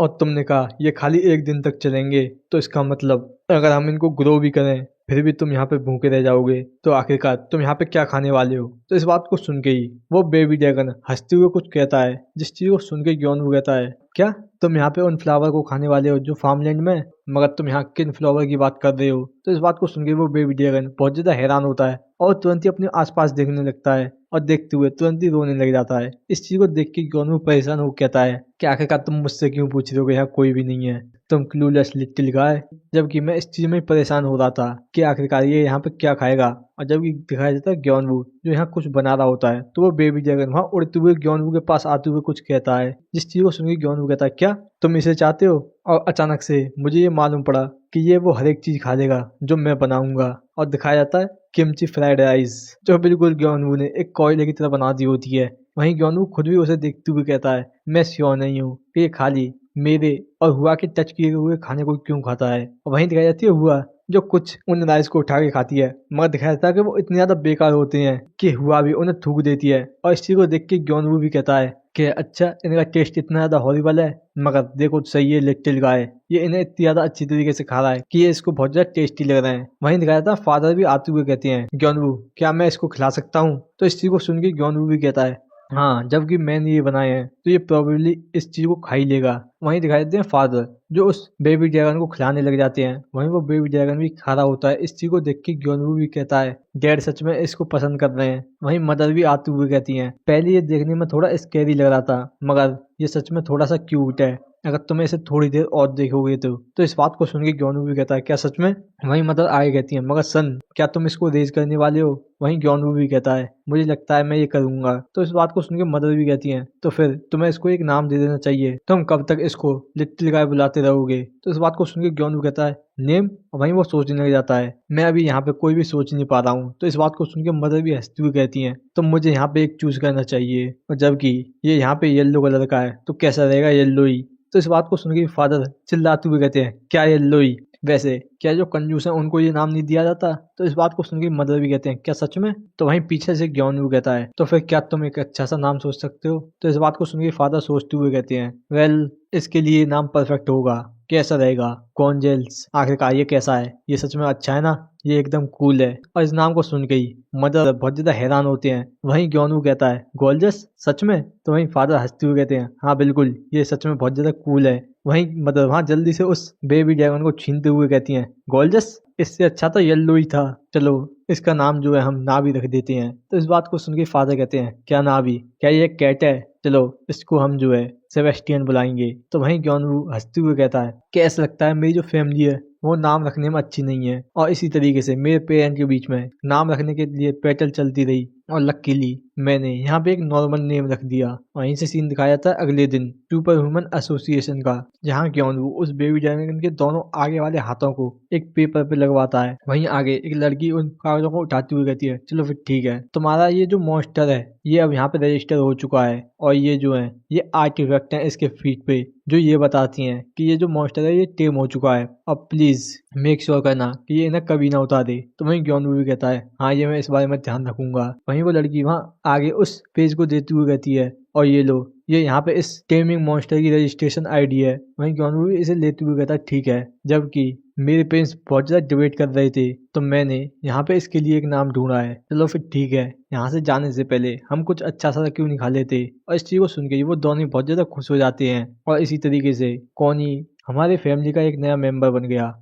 और तुमने कहा ये खाली एक दिन तक चलेंगे, तो इसका मतलब अगर हम इनको ग्रो भी करें फिर भी तुम यहाँ पे भूखे रह जाओगे, तो आखिरकार तुम यहाँ पे क्या खाने वाले हो। तो इस बात को सुन के ही वो बेबी ड्रैगन हंसते हुए कुछ कहता है, जिस चीज को सुन के ज्ञानू कहता है क्या तुम यहाँ पे उन फ्लावर को खाने वाले हो जो फार्मलैंड में, मगर तुम यहाँ किन फ्लावर की बात कर रहे हो। तो इस बात को सुन के वो बेबी ड्रैगन बहुत ज्यादा हैरान होता है और तुरंत ही अपने आसपास देखने लगता है, और देखते हुए तुरंत ही रोने लग जाता है। इस चीज को देख के ज्ञानू परेशान हो कहता है कि आखिरकार तुम मुझसे क्यों पूछ रहे हो, यहाँ कोई भी नहीं है, तुम क्लूलेस लिटिल गाय। जबकि मैं इस चीज में परेशान हो रहा था कि आखिरकार ये यहाँ पे क्या खाएगा। और जब दिखाया जाता है ज्ञानू जो यहाँ कुछ बना रहा होता है, तो वो बेबी ड्रैगन वहाँ उड़ते हुए ज्ञानू के पास आते हुए कुछ कहता है, जिस चीज को सुन के ज्ञानू कहता है क्या तुम इसे चाहते हो। और अचानक से मुझे ये मालूम पड़ा कि ये वो हर एक चीज खा लेगा जो मैं बनाऊंगा। और दिखाया जाता है किमची फ्राइड राइस, जो बिल्कुल ज्ञानू ने एक कोयले की तरह बना दी होती है। वहीं ज्ञानू खुद भी उसे देखते हुए कहता है मैं श्योर नहीं हूँ कि ये खाली मेरे और हुआ के टच किए हुए खाने को क्यों खाता है। और वहीं दिखाई जाती है हुआ जो कुछ उन राइस को उठा के खाती है, मगर दिखाया जाता है कि वो इतने ज्यादा बेकार होते हैं कि हुआ भी उन्हें थूक देती है। और इस चीज को देख के ज्ञानू भी कहता है कि अच्छा इनका टेस्ट इतना ज्यादा हॉरिबल है, मगर देखो सही है लिटिल गाय, ये इन्हें इतनी ज्यादा अच्छी तरीके से खा रहा है कि ये इसको बहुत ज्यादा टेस्टी लग रहे हैं। वहीं दिखाया जाता है फादर भी आते हुए कहते हैं ज्ञानू क्या मैं इसको खिला सकता हूँ। तो इस चीज को सुन के ज्ञानू भी कहता है हाँ जबकि मैंने ये बनाए हैं तो ये प्रोबेबली इस चीज को खा ही लेगा। वहीं दिखाई देते हैं फादर जो उस बेबी ड्रैगन को खिलाने लग जाते हैं, वहीं वो बेबी ड्रैगन भी खा रहा होता है। इस चीज को देख के ज्ञानू भी कहता है डैड सच में इसको पसंद कर रहे हैं। वहीं मदर भी आते हुए कहती हैं पहले ये देखने में थोड़ा स्कैरी लग रहा था, मगर ये सच में थोड़ा सा क्यूट है, अगर तुम इसे थोड़ी देर और देखोगे तो इस बात को सुन के ज्ञानू भी कहता है क्या सच में। वहीं मदर आगे कहती है मगर सन क्या तुम इसको रेज करने वाले हो। वहीं ज्ञानू भी कहता है मुझे लगता है मैं ये करूंगा। तो इस बात को सुन के मदर भी कहती हैं तो फिर तुम्हें इसको एक नाम दे देना चाहिए, तुम कब तक इसको लिटिल गाय बुलाते रहोगे। तो इस बात को सुन के ज्ञानू कहता है नेम। वहीं वो सोचने लग जाता है मैं अभी यहाँ पे कोई भी सोच नहीं पा रहा हूँ। तो इस बात को सुन के मदर भी हंसती हुई कहती हैं तो मुझे यहाँ पे एक चूज करना चाहिए, और जबकि ये यहाँ पे येलो कलर का है तो कैसा रहेगा येलो ही। तो इस बात को सुन के फादर चिल्लाते हुए कहते हैं क्या येलो ही, वैसे क्या जो कंजूस है उनको ये नाम नहीं दिया जाता। तो इस बात को सुन के मदर भी कहते हैं क्या सच में। तो वहीं पीछे से ज्ञानू कहता है तो फिर क्या तुम एक अच्छा सा नाम सोच सकते हो। तो इस बात को सुन के फादर सोचते हुए कहते हैं वेल इसके लिए नाम परफेक्ट होगा, कैसा रहेगा कॉन्जेल्स। आखिरकार ये कैसा है, ये सच में अच्छा है ना, ये एकदम कूल है। और इस नाम को सुन के ही मदर बहुत ज्यादा हैरान होते हैं। वहीं ज्ञानू कहता है गोल्जस सच में। तो वहीं फादर हंसते हुए कहते हैं हाँ बिल्कुल ये सच में बहुत ज्यादा कूल है। वहीं मदर वहां जल्दी से उस बेबी ड्रैगन को छीनते हुए कहती हैं गोल्जस इससे अच्छा तो येलो ही था, चलो इसका नाम जो है हम नावी रख देते हैं। तो इस बात को सुन के फादर कहते हैं क्या नावी, क्या ये कैट है, चलो इसको हम जो है सेबेस्टियन बुलाएंगे। तो वहीं ज्ञानू हंसते हुए कहता है कि ऐसा लगता है मेरी जो फैमिली है वो नाम रखने में अच्छी नहीं है, और इसी तरीके से मेरे पेरेंट के बीच में नाम रखने के लिए बैटल चलती रही, और लकीली मैंने यहाँ पे एक नॉर्मल नेम रख दिया। वहीं से सीन दिखाया जाता है अगले दिन सुपर ह्यूमन एसोसिएशन का, जहाँ ज्ञानू उस बेबी ड्रैगन के दोनों आगे वाले हाथों को एक पेपर पे लगवाता है। वहीं आगे एक लड़की उन कागजों को उठाती हुई कहती है चलो फिर ठीक है, तुम्हारा ये जो मॉन्स्टर है ये अब यहाँ पे रजिस्टर हो चुका है, और ये जो है ये आर्टिफैक्ट है इसके फीट पे जो ये बताती हैं कि ये जो मॉन्स्टर है ये टेम हो चुका है। अब प्लीज मेक श्योर करना कि ये इन्हें कभी ना उतारे। तो वहीं ग्योनवू भी कहता है हाँ ये मैं इस बारे में ध्यान रखूंगा। वहीं वो लड़की वहाँ आगे उस पेज को देती हुई कहती है और ये लो, ये यहाँ पे इस टेमिंग मॉन्स्टर की रजिस्ट्रेशन आईडी है। वहीं ग्योनवू भी इसे लेते हुए कहता है ठीक है, जबकि मेरे पेरेंट्स बहुत ज़्यादा डिबेट कर रहे थे तो मैंने यहाँ पे इसके लिए एक नाम ढूंढा है। चलो फिर ठीक है, यहाँ से जाने से पहले हम कुछ अच्छा सा क्यों नहीं खा लेते। और इस चीज़ को सुन के वो दोनों बहुत ज़्यादा खुश हो जाते हैं और इसी तरीके से कॉनी हमारे फैमिली का एक नया मेंबर बन गया।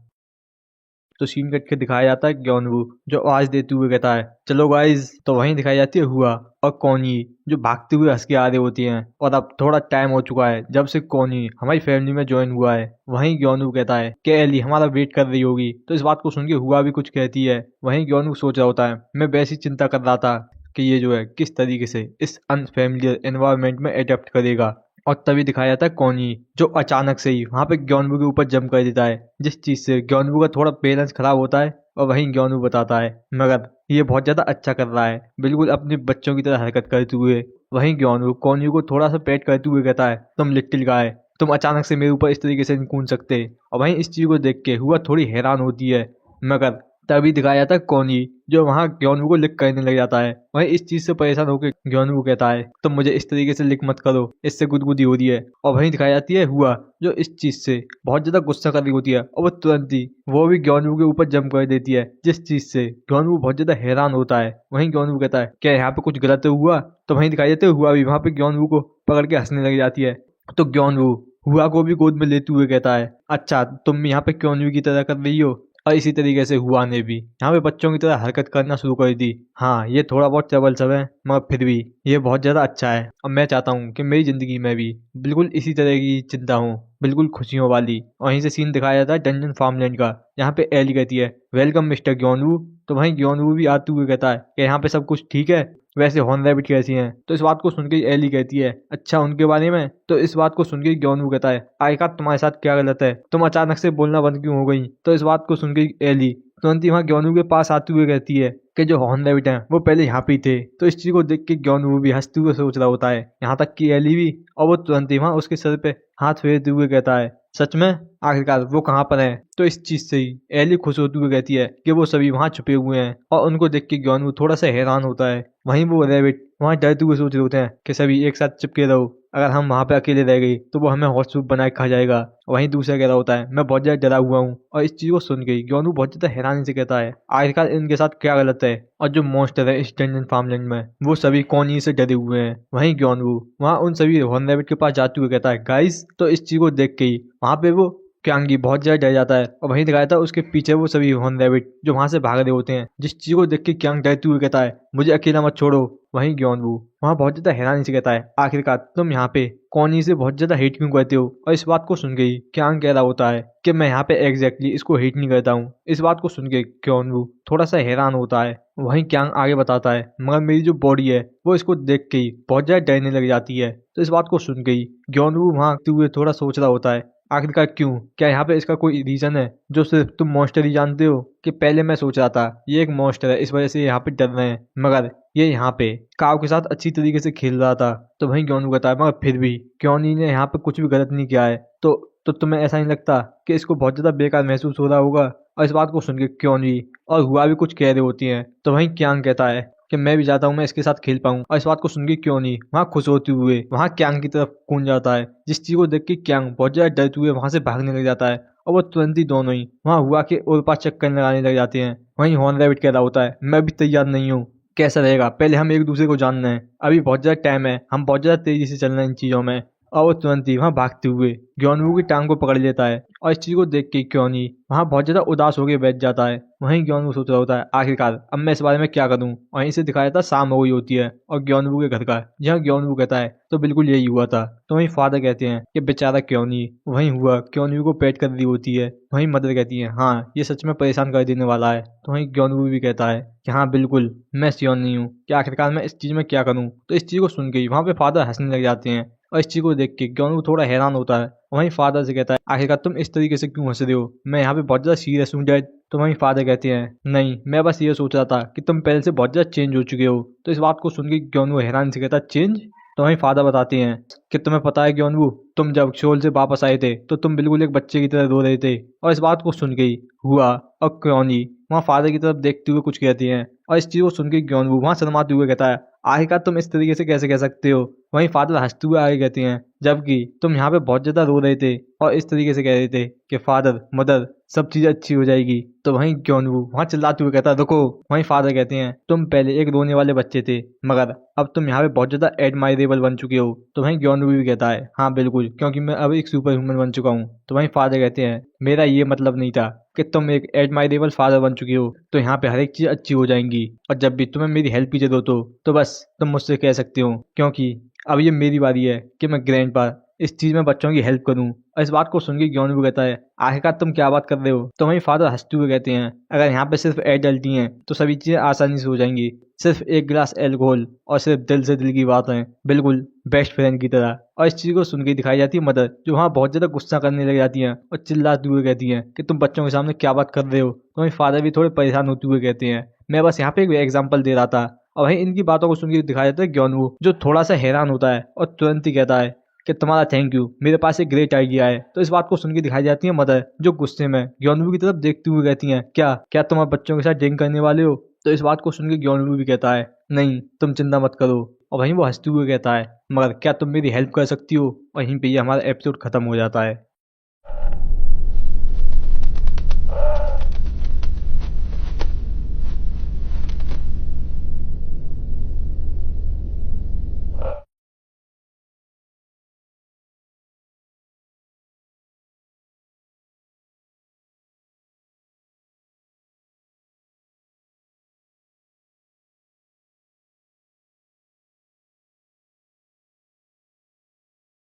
तो सीन कट के दिखाया जाता है ग्योनवू जो आवाज देते हुए कहता है चलो गाइस। तो वहीं दिखाई जाती है हुआ और कॉनी जो भागते हुए हंस के आ रही होती हैं। और अब थोड़ा टाइम हो चुका है जब से कॉनी हमारी फैमिली में ज्वाइन हुआ है। वहीं ग्योनवू कहता है कि एली हमारा वेट कर रही होगी। तो इस बात को सुन के हुआ भी कुछ कहती है। वहीं ग्योनवू सोच रहा होता है मैं वैसी चिंता कर रहा था कि ये जो है किस तरीके से इस अनफेमिलियर एनवायरनमेंट में अडेप्ट करेगा। और तभी दिखाया जाता है कॉनी जो अचानक से ही वहां पे ग्योनवू के ऊपर जंप कर देता है, जिस चीज से ग्योनवू का थोड़ा बैलेंस खराब होता है। और वहीं ग्योनवू बताता है मगर ये बहुत ज्यादा अच्छा कर रहा है, बिल्कुल अपने बच्चों की तरह हरकत करते हुए। वहीं ग्योनवू कॉनी को थोड़ा सा पेट करते हुए कहता है तुम लिटिल गाय, तुम अचानक से मेरे ऊपर इस तरीके से नहीं कूद सकते। और वहीं इस चीज को देख के हुआ थोड़ी हैरान होती है। मगर तभी दिखाया जाता है कॉनी जो वहाँ ग्योनवू को लिक करने लग जाता है। वहीं इस चीज से परेशान होकर ग्योनवू कहता है तुम मुझे इस तरीके से लिक मत करो, इससे गुदगुदी हो रही है। और वहीं दिखाई जाती है हुआ जो इस चीज से बहुत ज्यादा गुस्सा कर रही होती है और वो तुरंत ही वो भी ग्योनवू के ऊपर जंप कर देती है, जिस चीज से ग्योनवू बहुत ज्यादा हैरान होता है। वहीं ग्योनवू कहता है क्या यहाँ पे कुछ गलत हुआ। तो वहीं दिखाई जाते हुआ भी वहाँ पे ग्योनवू को पकड़ के हंसने लग जाती है। तो ग्योनवू हुआ को भी गोद में लेते हुए कहता है अच्छा तुम भी यहाँ पे ग्योनवू की तरह कर रही हो। और इसी तरीके से हुआ ने भी यहाँ पे बच्चों की तरह हरकत करना शुरू कर दी। हाँ ये थोड़ा बहुत ट्रबलसम है मगर फिर भी ये बहुत ज्यादा अच्छा है। और मैं चाहता हूँ कि मेरी जिंदगी में भी बिल्कुल इसी तरह की चिंता हो, बिल्कुल खुशियों वाली। और वहीं से सीन दिखाया जाता है डंजन फार्मलैंड का, यहाँ पे एली कहती है वेलकम मिस्टर ग्योनवू। तो वहीं ग्योनवू भी आते हुए कहता है कि यहाँ पे सब कुछ ठीक है, वैसे हॉर्न रैबिट कैसी हैं। तो इस बात को सुन के एली कहती है अच्छा उनके बारे में। तो इस बात को सुन के ग्योनवू कहता है आयका तुम्हारे साथ क्या गलत है, तुम अचानक से बोलना बंद क्यों हो गई। तो इस बात को सुन के एली तुरंत ही वहाँ ग्योनवू के पास आते हुए कहती है कि जो हॉर्न रैबिट हैं वो पहले यहाँ पे ही थे। तो इस चीज को देख के ग्योनवू भी हंसते हुए सोच रहा होता है, यहाँ तक कि एली भी। और वो तुरंत ही वहाँ उसके सर पे हाथ फेरते हुए कहता है सच में आखिरकार वो कहाँ पर है। तो इस चीज से ही एली खुश होती हुई कहती है कि वो सभी वहाँ छुपे हुए हैं। और उनको देख के ग्योनवू थोड़ा सा हैरान होता है। वहीं वो रैबिट वहाँ डरते हुए सोच रहे होते हैं कि सभी एक साथ चिपके रहो, अगर हम वहाँ पे अकेले रह गए तो वो हमें हॉट सूप बना के खा जाएगा। वहीं दूसरा कह रहा होता है मैं बहुत ज्यादा डरा हुआ हूँ। और इस चीज को सुन के ग्योनवू बहुत ज्यादा हैरानी से कहता है आखिरकार इनके साथ क्या गलत है। और जो मॉन्स्टर है इस डंजन फार्मलैंड में वो सभी कॉनी से डरे हुए हैं। वहीं ग्योनवू वहाँ उन सभी हॉर्न रैबिट के पास जाते हुए कहता है गाइस। तो इस चीज को देख के ही वहाँ पे वो क्यांगी बहुत ज्यादा डर जाता है। और वहीं दिखाया था उसके पीछे वो सभी हॉर्न रैबिट जो वहां से भाग रहे होते हैं, जिस चीज को देख के क्यांग डरते हुए कहता है मुझे अकेला मत छोड़ो। वहीं ग्योनवू वहाँ बहुत ज्यादा हैरानी से कहता है आखिरकार तुम यहाँ पे कॉनी से बहुत ज्यादा हेट क्यों करते हो। और इस बात को सुन के ही क्यांग कह रहा होता है कि मैं यहाँ पे एग्जैक्टली इसको हेट नहीं करता हूँ। इस बात को सुन के ग्योनवू थोड़ा सा हैरान होता है। वहीं क्यांग आगे बताता है मगर मेरी जो बॉडी है वो इसको देख के ही बहुत ज्यादा डरने लग जाती है। तो इस बात को सुन के ही ग्योनवू वहाँ हुए थोड़ा सोच रहा होता है आखिरकार क्यों, क्या यहाँ पे इसका कोई रीजन है जो सिर्फ तुम मॉन्स्टर ही जानते हो। कि पहले मैं सोच रहा था ये एक मॉन्स्टर है इस वजह से यहाँ पे डर रहे हैं, मगर ये यहाँ पे काव के साथ अच्छी तरीके से खेल रहा था। तो वहीं ग्योनवू कहता है मगर फिर भी क्योनी ने यहाँ पे कुछ भी गलत नहीं किया है। तो तुम्हें ऐसा नहीं लगता कि इसको बहुत ज्यादा बेकार महसूस हो रहा होगा। और इस बात को सुन के क्योनी और हुआ भी कुछ कह रही होती हैं। तो वहीं क्यांग कहता है कि मैं भी चाहता हूँ मैं इसके साथ खेल पाऊँ। और इस बात को सुन के क्योनी वहाँ खुश होते हुए वहाँ क्यांग की तरफ कूद जाता है, जिस चीज को देख के क्यांग बहुत ज्यादा डरते हुए वहाँ से भागने लग जाता है। और वो तुरंत ही दोनों ही वहाँ हुआ के और पास चक्कर लगाने लग जाते हैं। वहीं हॉर्न रैबिट कह रहा होता है मैं भी तैयार नहीं हूँ, कैसा रहेगा, पहले हम एक दूसरे को जानना है, अभी बहुत ज्यादा टाइम है, हम बहुत ज्यादा तेजी से चलना है इन चीजों में। और वो तुरंत ही वहाँ भागते हुए ग्योनवू की टांग को पकड़ लेता है। और इस चीज को देख के क्योनी वहाँ बहुत ज्यादा उदास होकर बैठ जाता है। वहीं ग्योनवू सोच रहा होता है आखिरकार अब मैं इस बारे में क्या करूँ। वहीं से दिखाया था शाम हो गई होती है और ग्योनवू के घर का, जहाँ ग्योनवू कहता है तो बिल्कुल यही हुआ था। तो वहीं फादर कहते हैं कि बेचारा क्योनी। वहीं हुआ क्योनवू को पेट कर रही होती है। वहीं मदर कहती है हाँ ये सच में परेशान कर देने वाला है। तो वहीं ग्योनवू भी कहता है कि हाँ बिल्कुल मैं श्योर नहीं हूँ कि आखिरकार मैं इस चीज में क्या करूँ। तो इस चीज को सुन के वहाँ पे फादर हंसने लग जाते हैं। और इस चीज को देख के ग्योनवू थोड़ा हैरान होता है। वहीं फादर से कहता है आखिरकार तुम इस तरीके से क्यों हंस रहे हो, मैं यहाँ पे बहुत ज्यादा सीरियस हूँ डैड। तो वहीं फादर कहते हैं नहीं मैं बस ये सोच रहा था कि तुम पहले से बहुत ज्यादा चेंज हो चुके हो। तो इस बात को सुन के ग्योनवू हैरान से कहता है चेंज, तो वहीं फादर बताते हैं कि तुम्हें पता है ग्योनवू, तुम जब शोल से वापस आए थे तो तुम बिल्कुल एक बच्चे की तरह रो रहे थे। और इस बात को सुन के ही हुआ और क्योनी वहाँ फादर की तरफ देखते हुए कुछ कहती हैं, और इस चीज को सुन के ग्योनवू वहाँ शर्माते हुए कहता है, आखिरकार तुम इस तरीके से कैसे कह सकते हो। वहीं फादर हंसते हुए आगे कहते हैं, जबकि तुम यहाँ पे बहुत ज्यादा रो रहे थे और इस तरीके से कह रहे थे कि फादर मदर सब चीजें अच्छी हो जाएगी। तो वहीं ग्योनवू वहाँ चिल्लाते हुए कहता है, रुको। वहीं फादर कहते हैं, तुम पहले एक रोने वाले बच्चे थे, मगर अब तुम यहाँ पे बहुत ज्यादा एडमायरेबल बन चुके हो। तो वहीं ग्योनवू भी कहता है, हाँ बिल्कुल, क्योंकि मैं अब एक सुपर ह्यूमन बन चुका हूँ। तो वहीं फादर कहते हैं, मेरा ये मतलब नहीं था कि तुम एक एडमायरेबल फादर बन चुके हो तो यहाँ पे हर एक चीज अच्छी हो जाएंगी, और जब भी तुम्हें मेरी हेल्प की जरूरत हो तो बस तुम मुझसे कह सकते हो, क्योंकि अब ये मेरी बारी है कि मैं ग्रैंडपा इस चीज में बच्चों की हेल्प करूं। और इस बात को सुन के ग्योनवू कहता है, आखिरकार तुम क्या बात कर रहे हो। तो वहीं फादर हंसते हुए कहते हैं, अगर यहाँ पे सिर्फ एडल्ट ही हैं तो सभी चीजें आसानी से हो जाएंगी। सिर्फ एक गिलास एल्कोहल और सिर्फ दिल से दिल की बात है, बिल्कुल बेस्ट फ्रेंड की तरह। और इस चीज को सुन के दिखाई जाती है मदर, जो वहाँ बहुत ज्यादा गुस्सा करने लग जाती हैं और चिल्लाते हुए कहती हैं कि तुम बच्चों के सामने क्या बात कर रहे हो। तो वहीं फादर भी थोड़े परेशान होते हुए कहते हैं, मैं बस यहाँ पे एक एग्जाम्पल दे रहा था। और वहीं इनकी बातों को सुन के दिखाया जाता है ग्योनवू, जो थोड़ा सा हैरान होता है और तुरंत ही कहता है कि तुम्हारा थैंक यू, मेरे पास एक ग्रेट आइडिया है। तो इस बात को सुन के दिखाई जाती है मदर, जो गुस्से में ग्योनवू की तरफ देखते हुए कहती हैं, क्या क्या तुम अब बच्चों के साथ ड्रिंक करने वाले हो। तो इस बात को सुन के ग्योनवू भी कहता है, नहीं तुम चिंता मत करो। और वहीं वो हंसते हुए कहता है, मगर क्या तुम मेरी हेल्प कर सकती हो। वहीं पे ये हमारा एपिसोड खत्म हो जाता है।